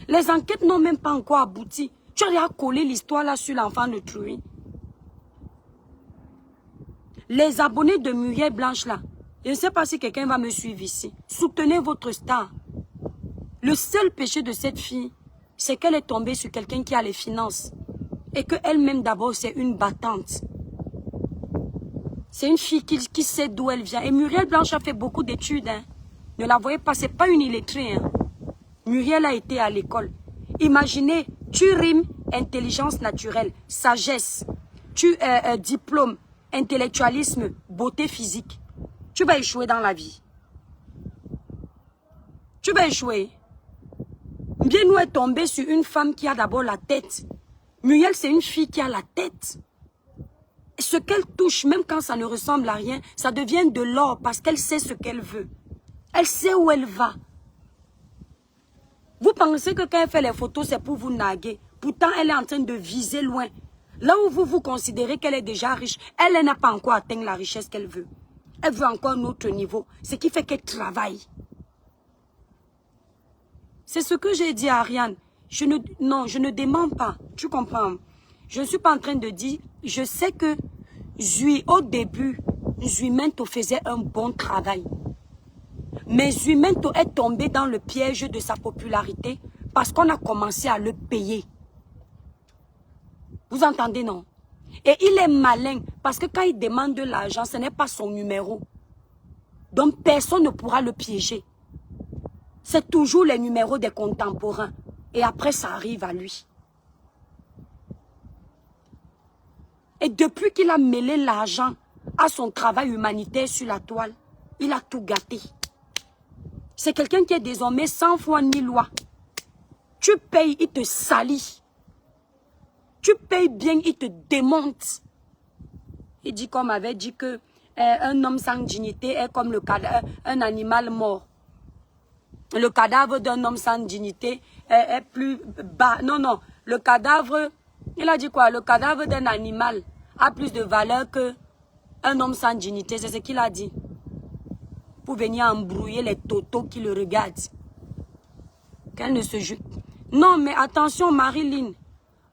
Les enquêtes n'ont même pas encore abouti. Tu as déjà collé l'histoire là sur l'enfant de Truy. Les abonnés de Muriel Blanche là, je ne sais pas si quelqu'un va me suivre ici. Soutenez votre star. Le seul péché de cette fille, c'est qu'elle est tombée sur quelqu'un qui a les finances. Et qu'elle-même d'abord, c'est une battante. C'est une fille qui sait d'où elle vient. Et Muriel Blanche a fait beaucoup d'études. Hein. Ne la voyez pas, c'est pas une illettrée. Hein. Muriel a été à l'école. Imaginez, tu rimes intelligence naturelle, sagesse, diplôme, intellectualisme, beauté physique. Tu vas échouer dans la vie. Tu vas échouer. Bien nous est tombé sur une femme qui a d'abord la tête. Muriel, c'est une fille qui a la tête. Ce qu'elle touche, même quand ça ne ressemble à rien, ça devient de l'or parce qu'elle sait ce qu'elle veut. Elle sait où elle va. Vous pensez que quand elle fait les photos, c'est pour vous narguer. Pourtant, elle est en train de viser loin. Là où vous considérez qu'elle est déjà riche, elle n'a pas encore atteint la richesse qu'elle veut. Elle veut encore un autre niveau. Ce qui fait qu'elle travaille. C'est ce que j'ai dit à Ariane. Non, je ne demande pas. Tu comprends? Je ne suis pas en train de dire, je sais que au début, Zumento faisait un bon travail. Mais Zumento est tombé dans le piège de sa popularité parce qu'on a commencé à le payer. Vous entendez, non? Et il est malin parce que quand il demande de l'argent, ce n'est pas son numéro. Donc personne ne pourra le piéger. C'est toujours les numéros des contemporains. Et après, ça arrive à lui. Et depuis qu'il a mêlé l'argent à son travail humanitaire sur la toile, il a tout gâté. C'est quelqu'un qui est désormais sans foi ni loi. Tu payes, il te salit. Tu payes bien, il te démonte. Il dit comme avait dit que un homme sans dignité est comme un animal mort. Le cadavre d'un homme sans dignité est plus bas. Non, non. Le cadavre, il a dit quoi? Le cadavre d'un animal a plus de valeur qu'un homme sans dignité. C'est ce qu'il a dit. Pour venir embrouiller les totos qui le regardent. Qu'elle ne se juge. Non, mais attention, Marilyn.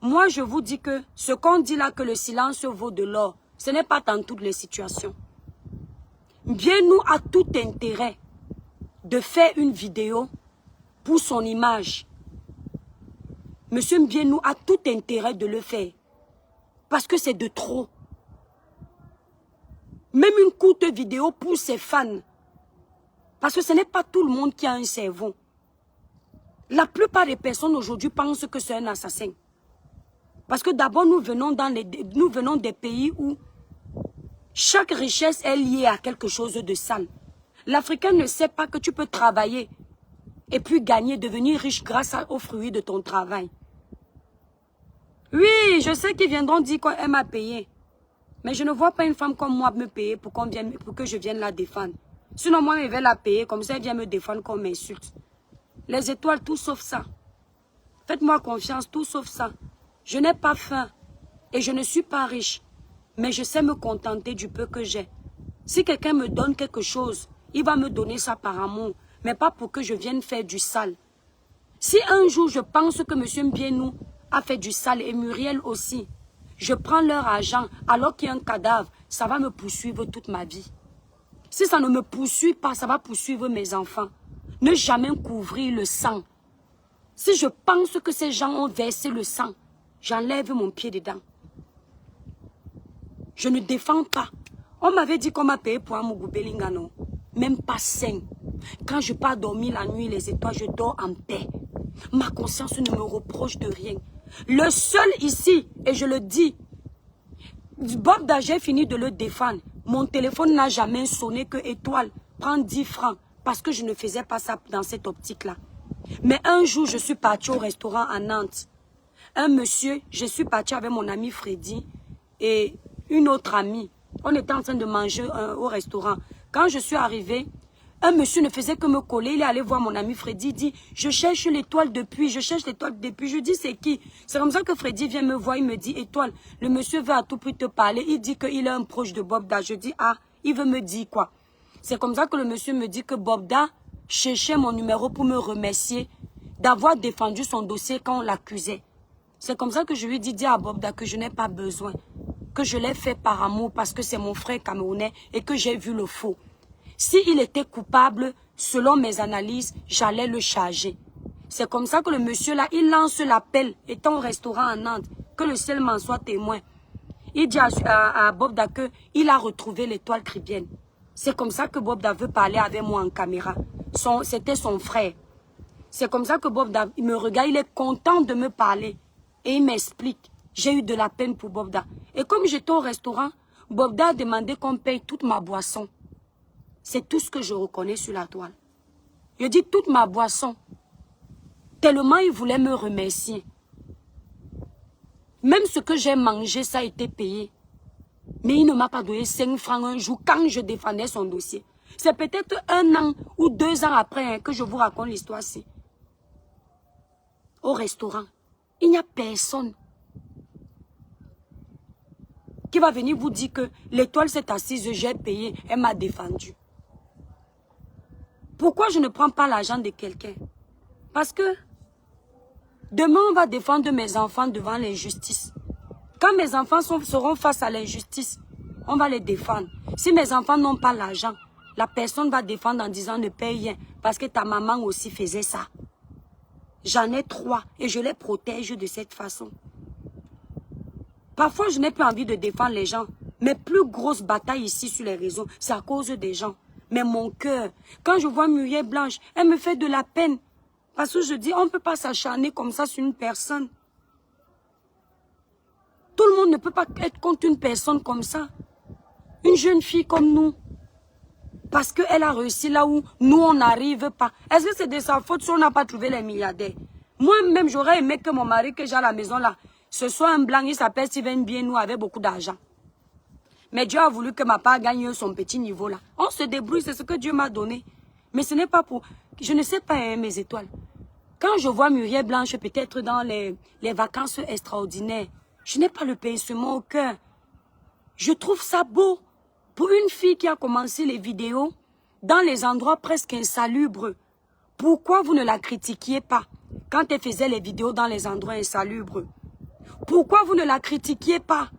Moi, je vous dis que ce qu'on dit là, que le silence vaut de l'or, ce n'est pas dans toutes les situations. Bien-nous a tout intérêt de faire une vidéo pour son image. Monsieur Mbienou a tout intérêt de le faire. Parce que c'est de trop. Même une courte vidéo pour ses fans. Parce que ce n'est pas tout le monde qui a un cerveau. La plupart des personnes aujourd'hui pensent que c'est un assassin. Parce que d'abord, nous venons des pays où chaque richesse est liée à quelque chose de sale. L'Africain ne sait pas que tu peux travailler et puis gagner, devenir riche grâce aux fruits de ton travail. Oui, je sais qu'ils viendront dire qu'elle m'a payé. Mais je ne vois pas une femme comme moi me payer pour que je vienne la défendre. Sinon, moi, je vais la payer comme ça, elle vient me défendre qu'on m'insulte. Les étoiles, tout sauf ça. Faites-moi confiance, tout sauf ça. Je n'ai pas faim et je ne suis pas riche. Mais je sais me contenter du peu que j'ai. Si quelqu'un me donne quelque chose, il va me donner ça par amour, mais pas pour que je vienne faire du sale. Si un jour je pense que M. Mbienou a fait du sale et Muriel aussi, je prends leur argent alors qu'il y a un cadavre, ça va me poursuivre toute ma vie. Si ça ne me poursuit pas, ça va poursuivre mes enfants. Ne jamais couvrir le sang. Si je pense que ces gens ont versé le sang, j'enlève mon pied dedans. Je ne défends pas. On m'avait dit qu'on m'a payé pour un Mougou Belingano. Même pas 5. Quand je pars dormir la nuit, les étoiles, je dors en paix. Ma conscience ne me reproche de rien. Le seul ici, et je le dis, Bob Dagé fini de le défendre. Mon téléphone n'a jamais sonné que étoile. Prends 10 francs. Parce que je ne faisais pas ça dans cette optique-là. Mais un jour, je suis partie au restaurant à Nantes. Un monsieur, je suis partie avec mon ami Freddy et une autre amie. On était en train de manger au restaurant. Quand je suis arrivée, un monsieur ne faisait que me coller. Il est allé voir mon ami Freddy. Il dit, je cherche l'étoile depuis. Je cherche l'étoile depuis. Je dis, c'est qui? C'est comme ça que Freddy vient me voir. Il me dit, étoile, le monsieur veut à tout prix te parler. Il dit qu'il est un proche de Bobda. Je dis, ah, il veut me dire quoi? C'est comme ça que le monsieur me dit que Bobda cherchait mon numéro pour me remercier d'avoir défendu son dossier quand on l'accusait. C'est comme ça que je lui ai dit, dis à Bobda que je n'ai pas besoin. Que je l'ai fait par amour parce que c'est mon frère camerounais et que j'ai vu le faux. S'il était coupable, selon mes analyses, j'allais le charger. C'est comme ça que le monsieur là, il lance l'appel, étant au restaurant à Nantes, que le ciel m'en soit témoin. Il dit à Bobda qu'il a retrouvé l'étoile cribienne. C'est comme ça que Bobda veut parler avec moi en caméra. C'était son frère. C'est comme ça que Bobda il me regarde, il est content de me parler. Et il m'explique. J'ai eu de la peine pour Bobda. Et comme j'étais au restaurant, Bobda a demandé qu'on paye toute ma boisson. C'est tout ce que je reconnais sur la toile. Je dis toute ma boisson. Tellement il voulait me remercier. Même ce que j'ai mangé, ça a été payé. Mais il ne m'a pas donné 5 francs un jour quand je défendais son dossier. C'est peut-être 1 an ou 2 ans après que je vous raconte l'histoire-ci. Au restaurant, il n'y a personne qui va venir vous dire que l'étoile s'est assise, j'ai payé, elle m'a défendu. Pourquoi je ne prends pas l'argent de quelqu'un? Parce que demain, on va défendre mes enfants devant l'injustice. Quand mes enfants seront face à l'injustice, on va les défendre. Si mes enfants n'ont pas l'argent, la personne va défendre en disant ne paye rien. Parce que ta maman aussi faisait ça. J'en ai 3 et je les protège de cette façon. Parfois, je n'ai plus envie de défendre les gens. Mes plus grosses batailles ici sur les réseaux, c'est à cause des gens. Mais mon cœur, quand je vois Muriel Blanche, elle me fait de la peine. Parce que je dis, on ne peut pas s'acharner comme ça sur une personne. Tout le monde ne peut pas être contre une personne comme ça. Une jeune fille comme nous. Parce qu'elle a réussi là où nous, on n'arrive pas. Est-ce que c'est de sa faute si on n'a pas trouvé les milliardaires? Moi-même, j'aurais aimé que mon mari, que j'ai à la maison là, ce soit un blanc, il s'appelle Steven Mbienou avec beaucoup d'argent. Mais Dieu a voulu que ma part gagne son petit niveau là. On se débrouille, c'est ce que Dieu m'a donné. Mais ce n'est pas pour... Je ne sais pas hein, mes étoiles. Quand je vois Muriel Blanche peut-être dans les vacances extraordinaires, je n'ai pas le pincement au cœur. Je trouve ça beau. Pour une fille qui a commencé les vidéos dans les endroits presque insalubres, pourquoi vous ne la critiquiez pas? quand elle faisait les vidéos dans les endroits insalubres? Pourquoi vous ne la critiquiez pas?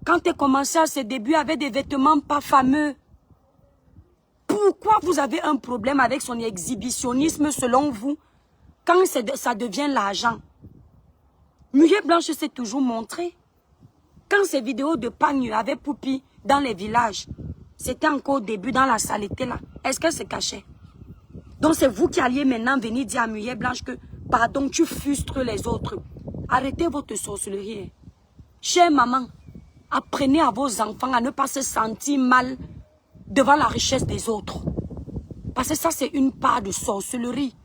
Quand elle commençait à ses débuts avec des vêtements pas fameux? Pourquoi vous avez un problème avec son exhibitionnisme selon vous quand ça devient l'argent? Muriel Blanche s'est toujours montrée. Quand ces vidéos de pagne avec Poupi dans les villages, c'était encore au début dans la saleté là, est-ce qu'elle se cachait? Donc c'est vous qui alliez maintenant venir dire à Muriel Blanche que, pardon, tu frustres les autres. Arrêtez votre sorcellerie. Chère maman, apprenez à vos enfants à ne pas se sentir mal devant la richesse des autres. Parce que ça, c'est une part de sorcellerie.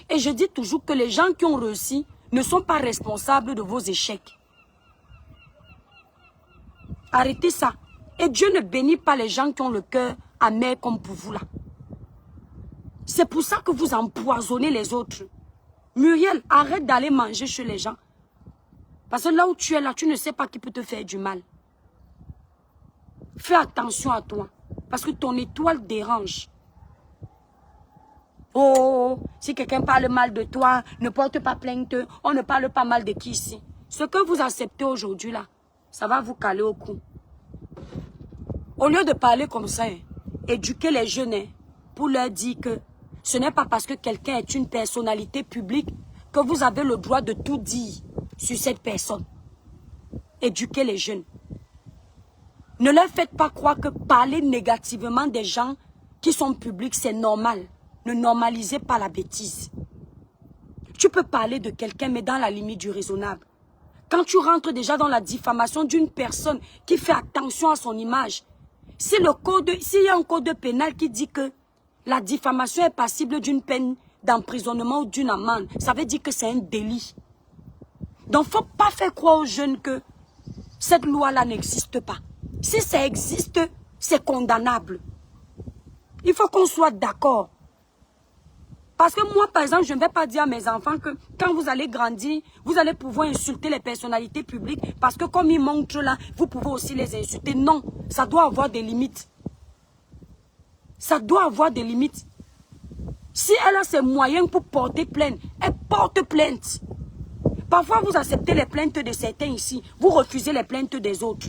Et je dis toujours que les gens qui ont réussi ne sont pas responsables de vos échecs. Arrêtez ça. Et Dieu ne bénit pas les gens qui ont le cœur amer comme pour vous là. C'est pour ça que vous empoisonnez les autres. Muriel, arrête d'aller manger chez les gens. Parce que là où tu es là, tu ne sais pas qui peut te faire du mal. Fais attention à toi. Parce que ton étoile dérange. Oh, si quelqu'un parle mal de toi, ne porte pas plainte. On ne parle pas mal de qui ici? Ce que vous acceptez aujourd'hui là, ça va vous caler au cou. Au lieu de parler comme ça, éduquez les jeunes pour leur dire que ce n'est pas parce que quelqu'un est une personnalité publique que vous avez le droit de tout dire sur cette personne. Éduquez les jeunes. Ne leur faites pas croire que parler négativement des gens qui sont publics, c'est normal. Ne normalisez pas la bêtise. Tu peux parler de quelqu'un, mais dans la limite du raisonnable. Quand tu rentres déjà dans la diffamation d'une personne qui fait attention à son image, s'il y a un code pénal qui dit que la diffamation est passible d'une peine d'emprisonnement ou d'une amende, ça veut dire que c'est un délit. Donc, il ne faut pas faire croire aux jeunes que cette loi-là n'existe pas. Si ça existe, c'est condamnable. Il faut qu'on soit d'accord. Parce que moi, par exemple, je ne vais pas dire à mes enfants que quand vous allez grandir, vous allez pouvoir insulter les personnalités publiques parce que comme ils montrent là, vous pouvez aussi les insulter. Non, ça doit avoir des limites. Ça doit avoir des limites. Si elle a ses moyens pour porter plainte, elle porte plainte. Parfois, vous acceptez les plaintes de certains ici, vous refusez les plaintes des autres.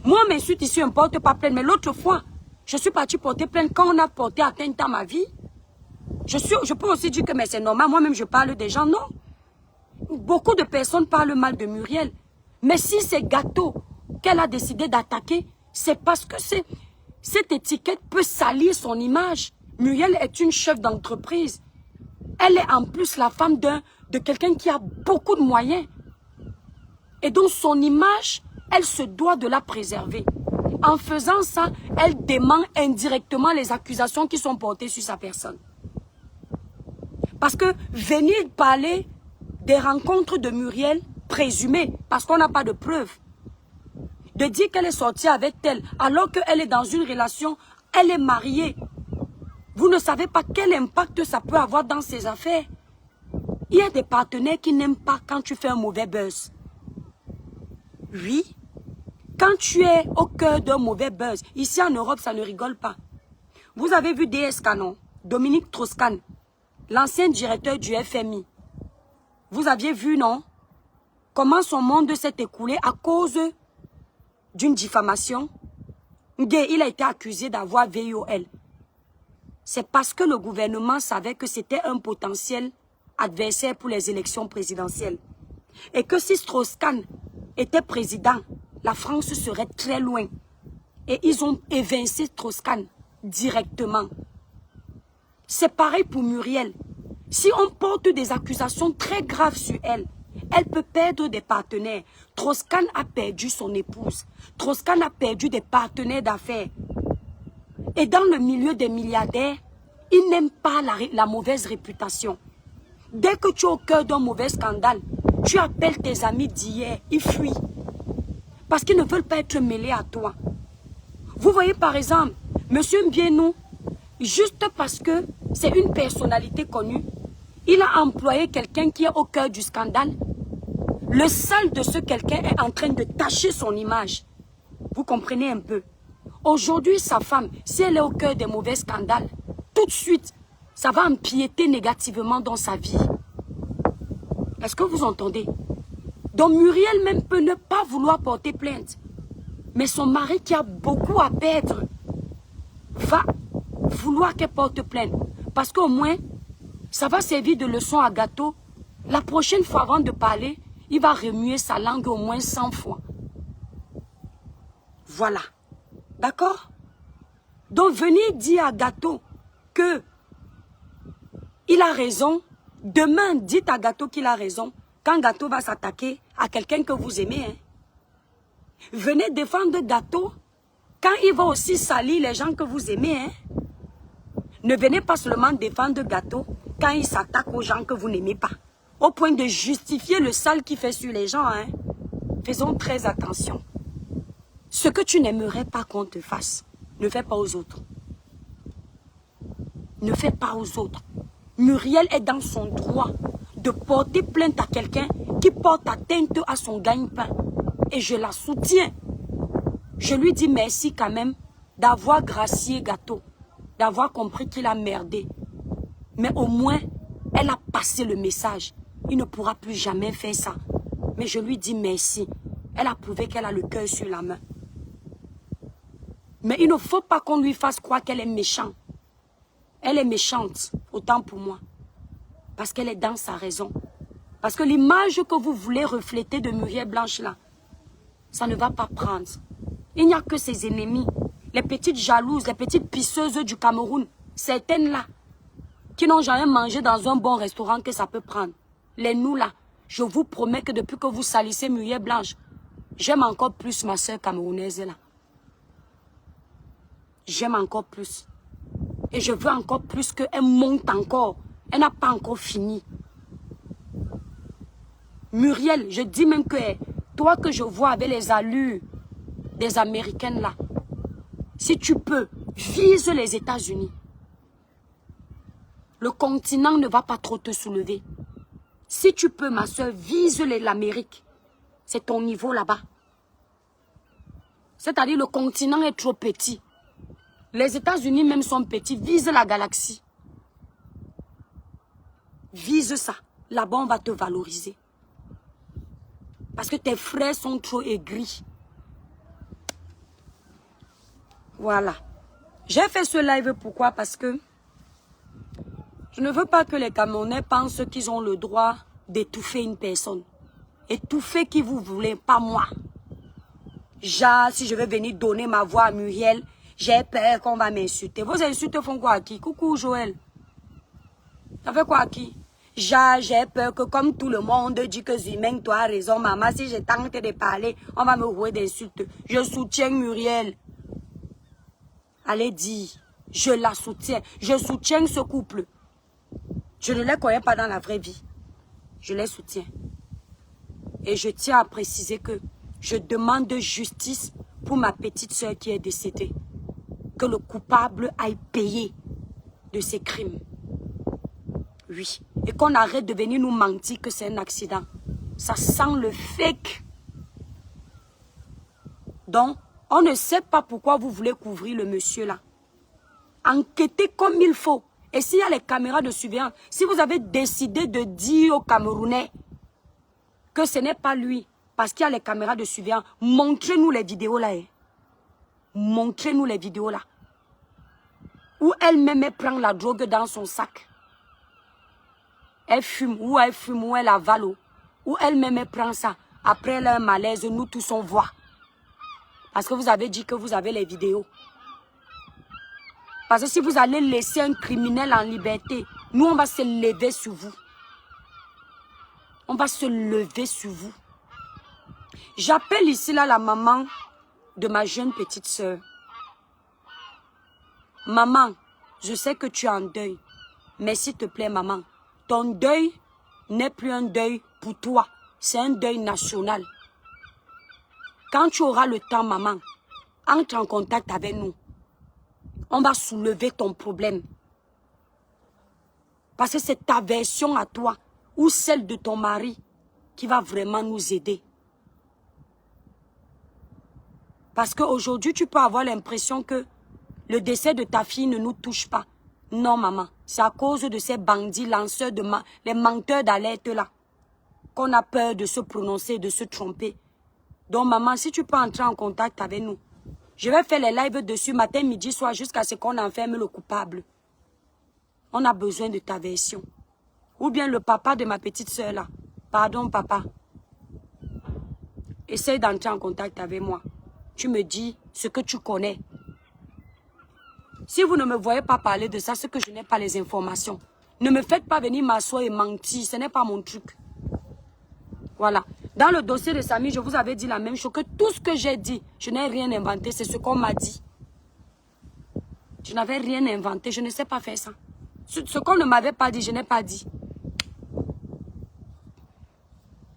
Moi, on m'insulte ici, on ne porte pas plainte, mais l'autre fois, je suis partie porter plainte quand on a porté atteinte à ma vie. Je peux aussi dire que mais c'est normal, moi-même je parle des gens, non. Beaucoup de personnes parlent mal de Muriel. Mais si c'est Gâteau qu'elle a décidé d'attaquer, c'est parce que cette étiquette peut salir son image. Muriel est une chef d'entreprise. Elle est en plus la femme de quelqu'un qui a beaucoup de moyens. Et donc son image, elle se doit de la préserver. En faisant ça, elle dément indirectement les accusations qui sont portées sur sa personne. Parce que venir parler des rencontres de Muriel, présumées, parce qu'on n'a pas de preuves, de dire qu'elle est sortie avec elle, alors qu'elle est dans une relation, elle est mariée. Vous ne savez pas quel impact ça peut avoir dans ses affaires. Il y a des partenaires qui n'aiment pas quand tu fais un mauvais buzz. Oui, quand tu es au cœur d'un mauvais buzz, ici en Europe, ça ne rigole pas. Vous avez vu DSK, non? Dominique Strauss-Kahn, l'ancien directeur du FMI. Vous aviez vu, non? Comment son monde s'est écoulé à cause d'une diffamation. Il a été accusé d'avoir VIOL. C'est parce que le gouvernement savait que c'était un potentiel adversaire pour les élections présidentielles. Et que si Strauss-Kahn était président, la France serait très loin. Et ils ont évincé Strauss-Kahn directement. C'est pareil pour Muriel. Si on porte des accusations très graves sur elle, elle peut perdre des partenaires. Strauss-Kahn a perdu son épouse. Strauss-Kahn a perdu des partenaires d'affaires. Et dans le milieu des milliardaires, ils n'aiment pas la mauvaise réputation. Dès que tu es au cœur d'un mauvais scandale, tu appelles tes amis d'hier, ils fuient. Parce qu'ils ne veulent pas être mêlés à toi. Vous voyez par exemple, M. Mbienou, juste parce que c'est une personnalité connue, il a employé quelqu'un qui est au cœur du scandale. Le sale de ce quelqu'un est en train de tacher son image. Vous comprenez un peu? Aujourd'hui, sa femme, si elle est au cœur des mauvais scandales, tout de suite, ça va empiéter négativement dans sa vie. Est-ce que vous entendez? Donc Muriel même peut ne pas vouloir porter plainte. Mais son mari qui a beaucoup à perdre va vouloir qu'elle porte plainte. Parce qu'au moins, ça va servir de leçon à gâteau. La prochaine fois avant de parler, il va remuer sa langue au moins 100 fois. Voilà. D'accord? Donc venez dire à Gâteau que il a raison. Demain, dites à Gâteau qu'il a raison. Quand Gâteau va s'attaquer à quelqu'un que vous aimez. Hein. Venez défendre Gâteau quand il va aussi salir les gens que vous aimez. Hein. Ne venez pas seulement défendre Gâteau quand il s'attaque aux gens que vous n'aimez pas. Au point de justifier le sale qu'il fait sur les gens. Hein. Faisons très attention. Ce que tu n'aimerais pas qu'on te fasse, ne fais pas aux autres. Ne fais pas aux autres. Muriel est dans son droit de porter plainte à quelqu'un qui porte atteinte à son gagne-pain. Et je la soutiens. Je lui dis merci quand même d'avoir gracié Gâteau, d'avoir compris qu'il a merdé. Mais au moins, elle a passé le message. Il ne pourra plus jamais faire ça. Mais je lui dis merci. Elle a prouvé qu'elle a le cœur sur la main. Mais il ne faut pas qu'on lui fasse croire qu'elle est méchante. Elle est méchante, autant pour moi. Parce qu'elle est dans sa raison. Parce que l'image que vous voulez refléter de Muriel Blanche là, ça ne va pas prendre. Il n'y a que ses ennemis, les petites jalouses, les petites pisseuses du Cameroun, certaines là, qui n'ont jamais mangé dans un bon restaurant que ça peut prendre. Les nous là, je vous promets que depuis que vous salissez Muriel Blanche, j'aime encore plus ma soeur camerounaise là. J'aime encore plus. Et je veux encore plus qu'elle monte encore. Elle n'a pas encore fini. Muriel, je dis même que toi que je vois avec les allures des Américaines là, si tu peux, vise les États-Unis. Le continent ne va pas trop te soulever. Si tu peux, ma soeur, vise l'Amérique. C'est ton niveau là-bas. C'est-à-dire le continent est trop petit. Les États-Unis même sont petits. Vise la galaxie. Vise ça. Là-bas, on va te valoriser. Parce que tes frères sont trop aigris. Voilà. J'ai fait ce live pourquoi? Parce que je ne veux pas que les Camerounais pensent qu'ils ont le droit d'étouffer une personne. Étouffer qui vous voulez, pas moi. Genre, si je vais venir donner ma voix à Muriel, j'ai peur qu'on va m'insulter. Vos insultes font quoi à qui? Coucou Joël. Ça fait quoi à qui? Genre, j'ai peur que comme tout le monde dit que Zimeng, toi as raison, maman, si j'ai tenté de parler, on va me rouer d'insultes. Je soutiens Muriel. Allez dire, je la soutiens. Je soutiens ce couple. Je ne les connais pas dans la vraie vie. Je les soutiens. Et je tiens à préciser que je demande justice pour ma petite soeur qui est décédée. Que le coupable aille payer de ses crimes. Oui. Et qu'on arrête de venir nous mentir que c'est un accident. Ça sent le fake. Donc, on ne sait pas pourquoi vous voulez couvrir le monsieur là. Enquêtez comme il faut. Et s'il y a les caméras de surveillance, si vous avez décidé de dire aux Camerounais que ce n'est pas lui, parce qu'il y a les caméras de surveillance, montrez-nous les vidéos là. Hein. Montrez-nous les vidéos là. Où elle-même prend la drogue dans son sac. Elle fume, ou elle avale. Ou elle-même prend ça. Après elle a un malaise, nous tous on voit. Parce que vous avez dit que vous avez les vidéos. Parce que si vous allez laisser un criminel en liberté, nous on va se lever sur vous. On va se lever sur vous. J'appelle ici là la maman de ma jeune petite soeur. Maman, je sais que tu es en deuil. Mais s'il te plaît maman, ton deuil n'est plus un deuil pour toi. C'est un deuil national. Quand tu auras le temps maman, entre en contact avec nous. On va soulever ton problème. Parce que c'est ta version à toi ou celle de ton mari qui va vraiment nous aider. Parce qu'aujourd'hui, tu peux avoir l'impression que le décès de ta fille ne nous touche pas. Non, maman. C'est à cause de ces bandits lanceurs les menteurs d'alerte là qu'on a peur de se prononcer, de se tromper. Donc, maman, si tu peux entrer en contact avec nous, je vais faire les lives dessus matin, midi, soir, jusqu'à ce qu'on enferme le coupable. On a besoin de ta version. Ou bien le papa de ma petite soeur là. Pardon, papa. Essaye d'entrer en contact avec moi. Tu me dis ce que tu connais. Si vous ne me voyez pas parler de ça, c'est que je n'ai pas les informations. Ne me faites pas venir m'asseoir et mentir. Ce n'est pas mon truc. Voilà. Dans le dossier de Samy, je vous avais dit la même chose. Que tout ce que j'ai dit, je n'ai rien inventé. C'est ce qu'on m'a dit. Je n'avais rien inventé. Je ne sais pas faire ça. Ce qu'on ne m'avait pas dit, je n'ai pas dit.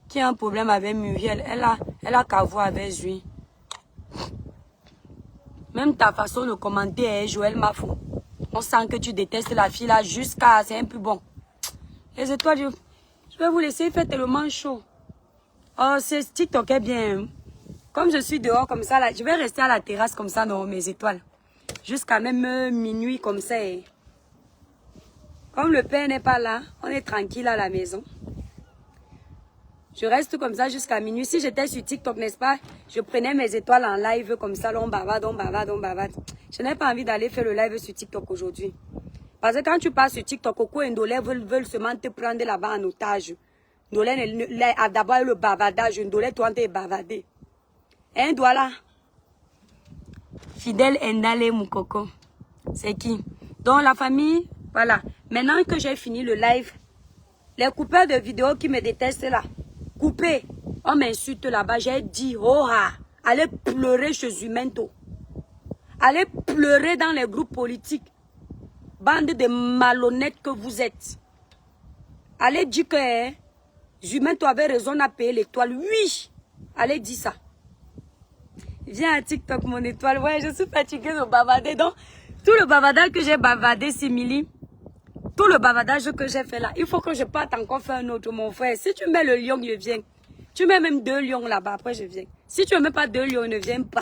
Qui a un problème avec Muriel? Elle a qu'à voir avec lui. Même ta façon de commenter, Joël Mafou. On sent que tu détestes la fille là jusqu'à... C'est un peu bon. Les étoiles, je vais vous laisser, il fait tellement chaud. Oh, c'est TikTok est bien. Comme je suis dehors comme ça, là, je vais rester à la terrasse comme ça dans mes étoiles. Jusqu'à même minuit comme ça. Comme le père n'est pas là, on est tranquille à la maison. Je reste comme ça jusqu'à minuit. Si j'étais sur TikTok, n'est-ce pas, je prenais mes étoiles en live comme ça, là, on bavade, on bavade, on bavade. Je n'ai pas envie d'aller faire le live sur TikTok aujourd'hui. Parce que quand tu passes sur TikTok, Coco et Ndolé veulent seulement te prendre là-bas en otage. Ndolé a d'abord le bavardage, Ndolé, toi, t'es bavardé. Hein, voilà. Fidèle Ndale, mon coco. C'est qui? Donc, la famille, voilà. Maintenant que j'ai fini le live, les coupeurs de vidéos qui me détestent là, coupez. On m'insulte là-bas. J'ai dit, oh, allez pleurer chez Zumento. Allez pleurer dans les groupes politiques. Bande de malhonnêtes que vous êtes. Allez dire que Zumento avait raison à payer l'étoile. Oui. Allez dire ça. Viens à TikTok, mon étoile. Ouais, je suis fatiguée de bavarder. Donc, tout le bavardage que j'ai bavardé, Simili, tout le bavardage que j'ai fait là, il faut que je parte encore faire un autre, mon frère. Si tu mets le lion, je viens. Tu mets même 2 lions là-bas, après je viens. Si tu ne mets pas 2 lions, ne viens pas.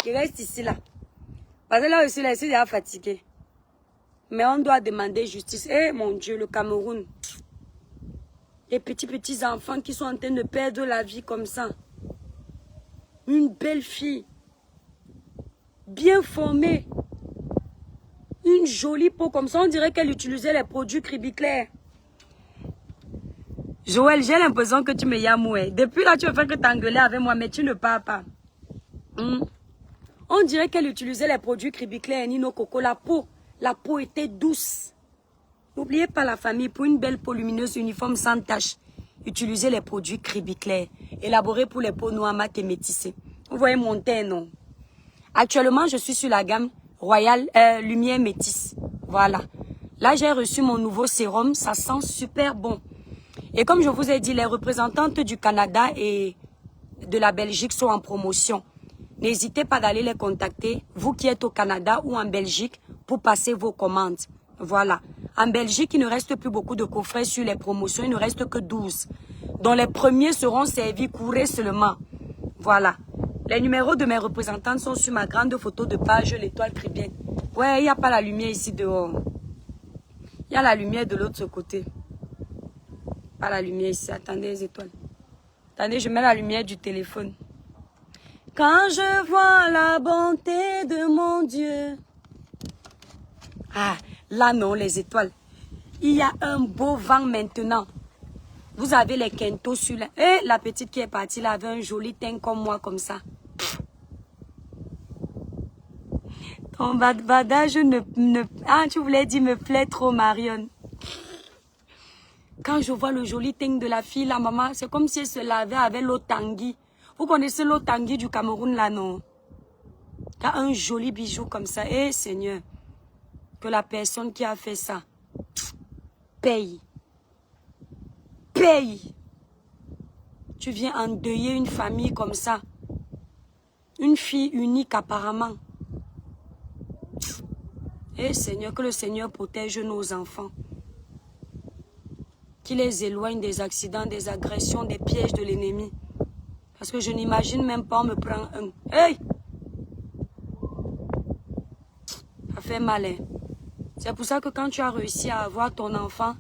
Il reste ici, là. Parce que là aussi, là, je suis déjà fatigué. Mais on doit demander justice. Eh, mon Dieu, le Cameroun. Les petits enfants qui sont en train de perdre la vie comme ça. Une belle fille. Bien formée. Une jolie peau comme ça. On dirait qu'elle utilisait les produits Cribiclair. Joël, j'ai l'impression que tu me yamouais. Depuis là, tu veux faire que t'engueuler avec moi, mais tu ne parles pas. On dirait qu'elle utilisait les produits Cribiclair et Nino Coco. La peau était douce. N'oubliez pas la famille, pour une belle peau lumineuse, uniforme sans tache. Utilisez les produits Cribiclair, élaborés pour les peaux noires, mat et métissées. Vous voyez mon teint, non? Actuellement, je suis sur la gamme Royal Lumière Métisse. Voilà. Là, j'ai reçu mon nouveau sérum. Ça sent super bon. Et comme je vous ai dit, les représentantes du Canada et de la Belgique sont en promotion. N'hésitez pas d'aller les contacter, vous qui êtes au Canada ou en Belgique, pour passer vos commandes. Voilà. En Belgique, il ne reste plus beaucoup de coffrets sur les promotions. Il ne reste que 12. Dont les premiers seront servis, courez seulement. Voilà. Les numéros de mes représentantes sont sur ma grande photo de page, l'étoile Cribien. Ouais, il n'y a pas la lumière ici dehors. Il y a la lumière de l'autre côté. Pas la lumière ici. Attendez les étoiles. Attendez, je mets la lumière du téléphone. Quand je vois la bonté de mon Dieu. Ah, là non, les étoiles. Il y a un beau vent maintenant. Vous avez les quintos sur la... Et la petite qui est partie là avait un joli teint comme moi, comme ça. Ton badage Ah, tu voulais dire me plaît trop, Marion. Quand je vois le joli teint de la fille, la maman, c'est comme si elle se lavait avec l'eau Tanguy. Vous connaissez l'eau Tanguy du Cameroun, là, non? T'as un joli bijou comme ça. Eh, Seigneur, que la personne qui a fait ça paye. Paye. Tu viens endeuiller une famille comme ça. Une fille unique, apparemment. Eh, Seigneur, que le Seigneur protège nos enfants. Qu'il les éloigne des accidents, des agressions, des pièges de l'ennemi. Parce que je n'imagine même pas, on me prend un... Hey! Ça fait mal, hein? C'est pour ça que quand tu as réussi à avoir ton enfant,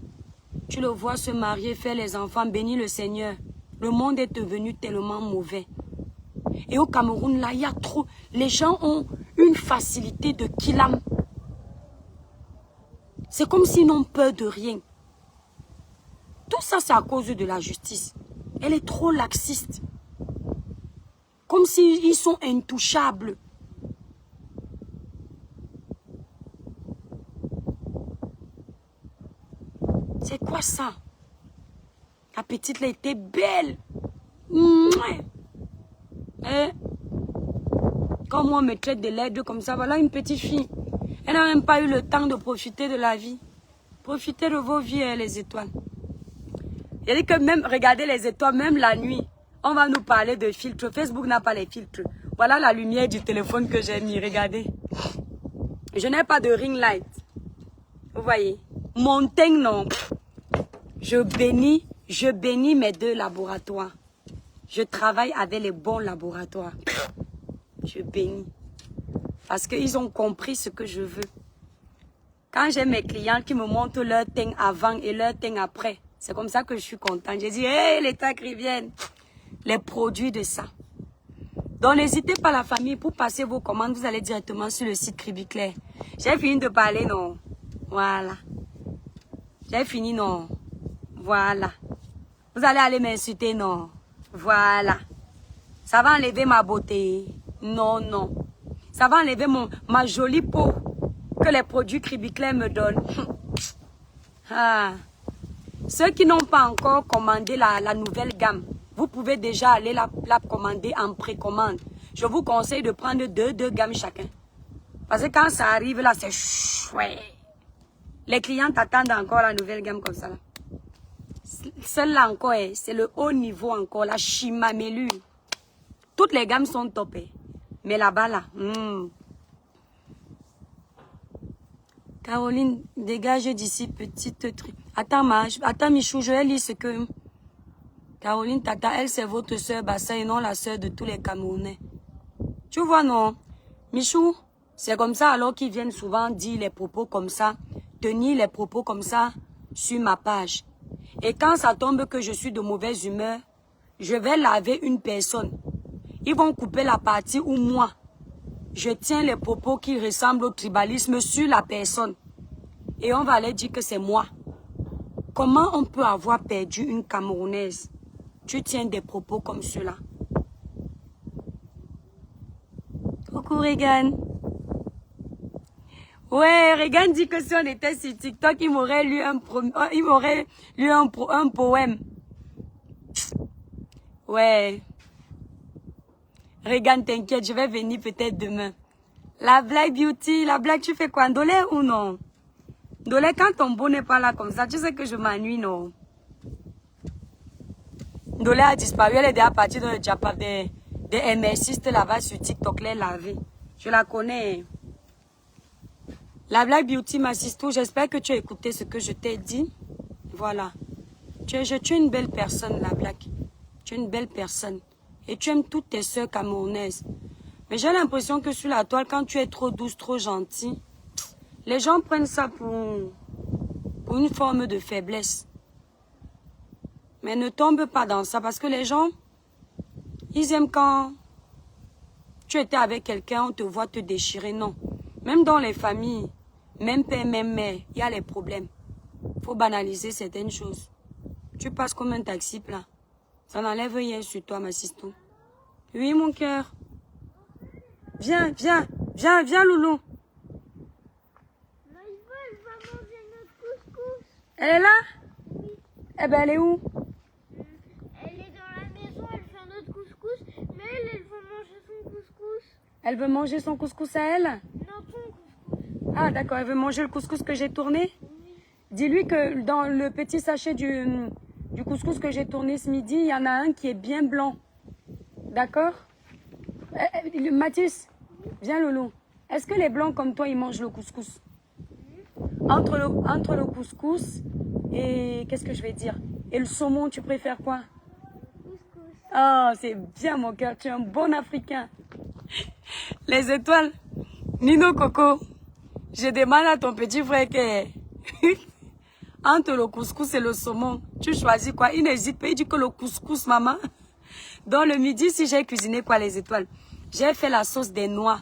tu le vois se marier, faire les enfants, bénir le Seigneur. Le monde est devenu tellement mauvais. Et au Cameroun, là, il y a trop... Les gens ont une facilité de kilam. C'est comme s'ils n'ont peur de rien. Tout ça, c'est à cause de la justice. Elle est trop laxiste. Comme s'ils sont intouchables. C'est quoi ça? La petite, là, était belle. Eh? Quand moi, on me traite de laide comme ça, voilà une petite fille. Elle n'a même pas eu le temps de profiter de la vie. Profitez de vos vies, les étoiles. Il dit que même, regardez les étoiles, même la nuit, on va nous parler de filtres. Facebook n'a pas les filtres. Voilà la lumière du téléphone que j'ai mis, regardez. Je n'ai pas de ring light. Vous voyez? Mon teint, non. Je bénis mes 2 laboratoires. Je travaille avec les bons laboratoires. Je bénis. Parce qu'ils ont compris ce que je veux. Quand j'ai mes clients qui me montrent leur teint avant et leur teint après, c'est comme ça que je suis contente. Je dis, hé, l'État Crivienne, les produits de ça. Donc, n'hésitez pas la famille, pour passer vos commandes, vous allez directement sur le site Cribiclair. J'ai fini de parler, non? Voilà. J'ai fini, non? Voilà. Vous allez aller m'insulter, non? Voilà. Ça va enlever ma beauté? Non, non. Ça va enlever ma jolie peau que les produits Cribiclair me donnent. Ah. Ceux qui n'ont pas encore commandé la nouvelle gamme, vous pouvez déjà aller la commander en précommande. Je vous conseille de prendre deux gammes chacun. Parce que quand ça arrive là, c'est chouette. Les clients attendent encore la nouvelle gamme comme ça. Celle-là encore, c'est le haut niveau encore, la chimamélure. Toutes les gammes sont top. Mais là-bas, là, Caroline, dégage d'ici, petite truc. Attends, Michou, je vais lire ce que... Caroline Tata, elle, c'est votre soeur Bassa et non la soeur de tous les Camerounais. Tu vois, non? Michou, c'est comme ça alors qu'ils viennent souvent dire les propos comme ça, tenir les propos comme ça sur ma page. Et quand ça tombe que je suis de mauvaise humeur, je vais laver une personne. Ils vont couper la partie où moi, je tiens les propos qui ressemblent au tribalisme sur la personne. Et on va leur dire que c'est moi. Comment on peut avoir perdu une Camerounaise? Tu tiens des propos comme ceux-là. Coucou Regan. Ouais, Regan dit que si on était sur TikTok, il m'aurait lu un poème. Ouais. Regan, t'inquiète, je vais venir peut-être demain. La Black Beauty, la Black, tu fais quoi? Ndolé ou non? Ndolé, quand ton beau n'est pas là comme ça, tu sais que je m'ennuie, non? Ndolé a disparu, elle est déjà partie dans le Japon des MSistes là-bas sur TikTok, les laver. Je la connais. La Black Beauty, ma sister, j'espère que tu as écouté ce que je t'ai dit. Voilà. Tu es une belle personne, la Black. Tu es une belle personne. Et tu aimes toutes tes soeurs camerounaises. Mais j'ai l'impression que sur la toile, quand tu es trop douce, trop gentille, les gens prennent ça pour une forme de faiblesse. Mais ne tombe pas dans ça parce que les gens, ils aiment quand tu étais avec quelqu'un, on te voit te déchirer. Non. Même dans les familles, même père, même mère, il y a les problèmes. Il faut banaliser certaines choses. Tu passes comme un taxi plat. Ça n'enlève rien sur toi, ma sister. Oui, mon cœur. Viens, Loulou. Elle va manger notre couscous. Elle est là? Oui. Eh ben, elle est où? Elle est dans la maison, elle fait notre couscous, mais elle veut manger son couscous. Elle veut manger son couscous à elle? Non, ton couscous. Ah, d'accord, elle veut manger le couscous que j'ai tourné? Oui. Dis-lui que dans le petit sachet du couscous que j'ai tourné ce midi, il y en a un qui est bien blanc. D'accord? Mathis, viens Loulou. Est-ce que les blancs comme toi, ils mangent le couscous? Entre le couscous et... Qu'est-ce que je vais dire? Et le saumon, tu préfères quoi? Couscous. Oh, c'est bien mon cœur, tu es un bon Africain. Les étoiles. Nino Coco, Je demande à ton petit frère que... entre le couscous et le saumon, tu choisis quoi? Il n'hésite pas, il dit que le couscous, maman. Dans le midi, si j'ai cuisiné quoi, les étoiles? J'ai fait la sauce des noix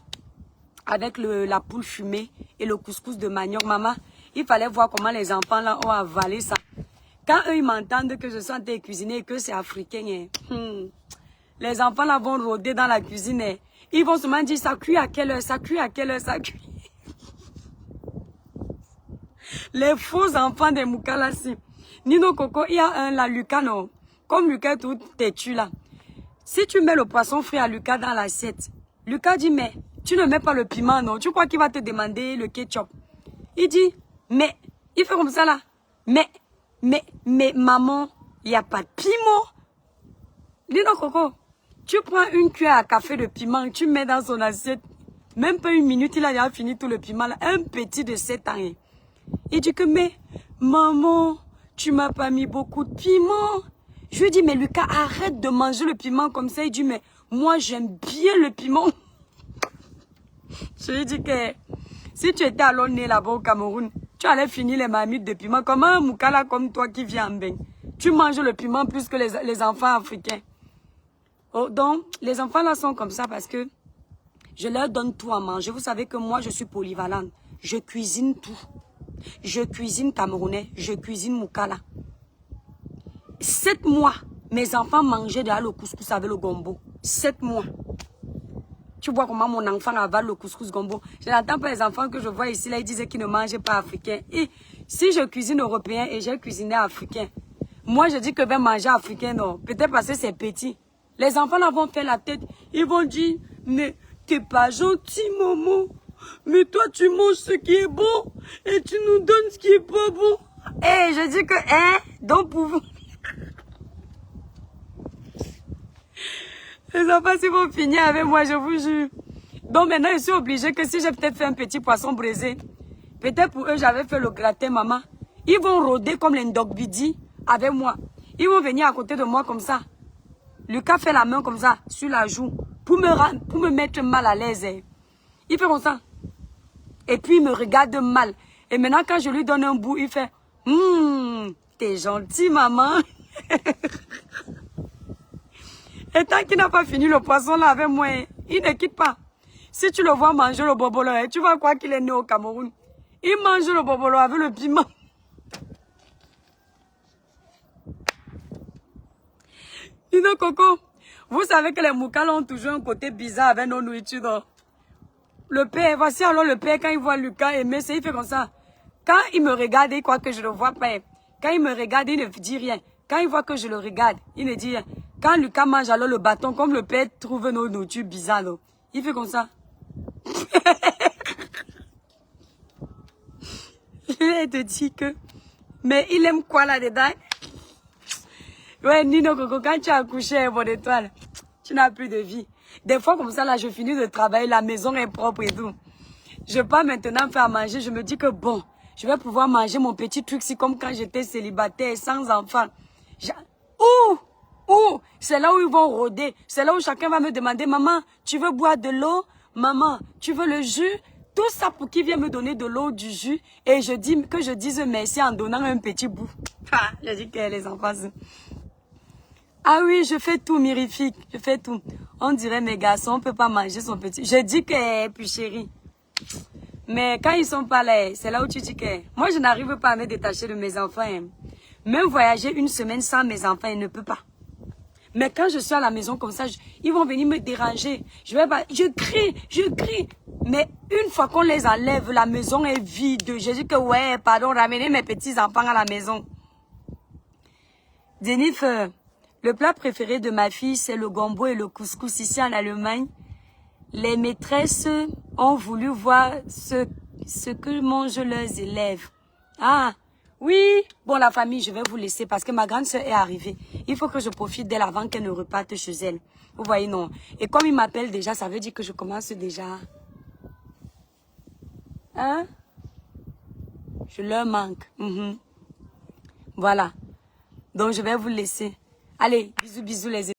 avec la poule fumée et le couscous de manioc, maman. Il fallait voir comment les enfants là ont avalé ça. Quand eux, ils m'entendent que je suis en train de cuisiner et que c'est africain, les enfants là vont rôder dans la cuisine. Ils vont seulement dire, ça cuit à quelle heure, ça cuit à quelle heure, ça cuit. Les faux enfants des Moukalassi. Nino Coco, il y a un là, Lucas, non. Comme Lucas, tout têtu là. Si tu mets le poisson frit à Lucas dans l'assiette, Lucas dit, mais tu ne mets pas le piment, non. Tu crois qu'il va te demander le ketchup? Il dit, mais, il fait comme ça là. Mais maman, il n'y a pas de piment. Nino Coco, tu prends une cuillère à café de piment, tu mets dans son assiette. Même pas une minute, il a déjà fini tout le piment là. Un petit de 7 ans. Il dit que, mais, maman, tu m'as pas mis beaucoup de piment. Je lui dis, mais Lucas, arrête de manger le piment comme ça. Il dit, mais moi, j'aime bien le piment. Je lui dis que, si tu étais alors né là-bas au Cameroun, tu allais finir les marmites de piment. Comme un Moukala comme toi qui vient en bain. Tu manges le piment plus que les enfants africains. Oh, donc, les enfants là sont comme ça parce que je leur donne tout à manger. Vous savez que moi, je suis polyvalente. Je cuisine tout. Je cuisine camerounais, je cuisine moukala. 7 mois, mes enfants mangeaient déjà le couscous avec le gombo. 7 mois. Tu vois comment mon enfant avale le couscous gombo. Je n'entends pas les enfants que je vois ici, là, ils disaient qu'ils ne mangeaient pas africain. Et si je cuisine européen et j'ai cuisiné africain, moi je dis que je vais manger africain, non. Peut-être parce que c'est petit. Les enfants là vont faire la tête. Ils vont dire, mais t'es pas gentil, maman. Mais toi, tu manges ce qui est bon et tu nous donnes ce qui est pas bon. Eh, je dis que, donc pour vous. Les enfants, s'ils vont finir avec moi, je vous jure. Donc maintenant, je suis obligée que si j'ai peut-être fait un petit poisson braisé, peut-être pour eux, j'avais fait le gratin, maman. Ils vont rôder comme les ndogbidi avec moi. Ils vont venir à côté de moi comme ça. Lucas fait la main comme ça, sur la joue, pour me mettre mal à l'aise. Il fait comme ça. Et puis, il me regarde mal. Et maintenant, quand je lui donne un bout, il fait, t'es gentil, maman. Et tant qu'il n'a pas fini le poisson là avec moi, il ne quitte pas. Si tu le vois manger le bobolo, tu vas croire qu'il est né au Cameroun. Il mange le bobolo avec le piment. Dino Coco, vous savez que les Moukala ont toujours un côté bizarre avec nos nourritures. Le père, voici alors le père, quand il voit Lucas aimer, il fait comme ça. Quand il me regarde, il croit que je le vois pas. Quand il me regarde, il ne dit rien. Quand il voit que je le regarde, il ne dit rien. Quand Lucas mange alors le bâton, comme le père trouve nos nourritures bizarres, là, il fait comme ça. Je vais te dire que... Mais il aime quoi là-dedans? Ouais, Nino Coco, quand tu as accouché, bon étoile, tu n'as plus de vie. Des fois comme ça, là, je finis de travailler, la maison est propre et tout. Je pars maintenant faire à manger, je me dis que bon, je vais pouvoir manger mon petit truc, c'est comme quand j'étais célibataire, sans enfant. C'est là où ils vont rôder. C'est là où chacun va me demander, maman, tu veux boire de l'eau? Maman, tu veux le jus? Tout ça pour qu'ils viennent me donner de l'eau, du jus. Et je dis que je dise merci en donnant un petit bout. Ah, je dis que les enfants... Ah oui, je fais tout, mirifique. Je fais tout. On dirait mes garçons, on ne peut pas manger son petit. Je dis que, puis chérie. Mais quand ils sont pas là, c'est là où tu dis que... Moi, je n'arrive pas à me détacher de mes enfants. Même voyager une semaine sans mes enfants, je ne peux pas. Mais quand je suis à la maison comme ça, ils vont venir me déranger. Je crie. Mais une fois qu'on les enlève, la maison est vide. Je dis que ouais, pardon, ramenez mes petits-enfants à la maison. Jennifer, le plat préféré de ma fille, c'est le gombo et le couscous ici en Allemagne. Les maîtresses ont voulu voir ce que mangent leurs élèves. Ah, oui. Bon, la famille, je vais vous laisser parce que ma grande soeur est arrivée. Il faut que je profite d'elle avant qu'elle ne reparte chez elle. Vous voyez, non. Et comme il m'appelle déjà, ça veut dire que je commence déjà. Hein? Je leur manque. Voilà. Donc, je vais vous laisser. Allez, bisous, bisous les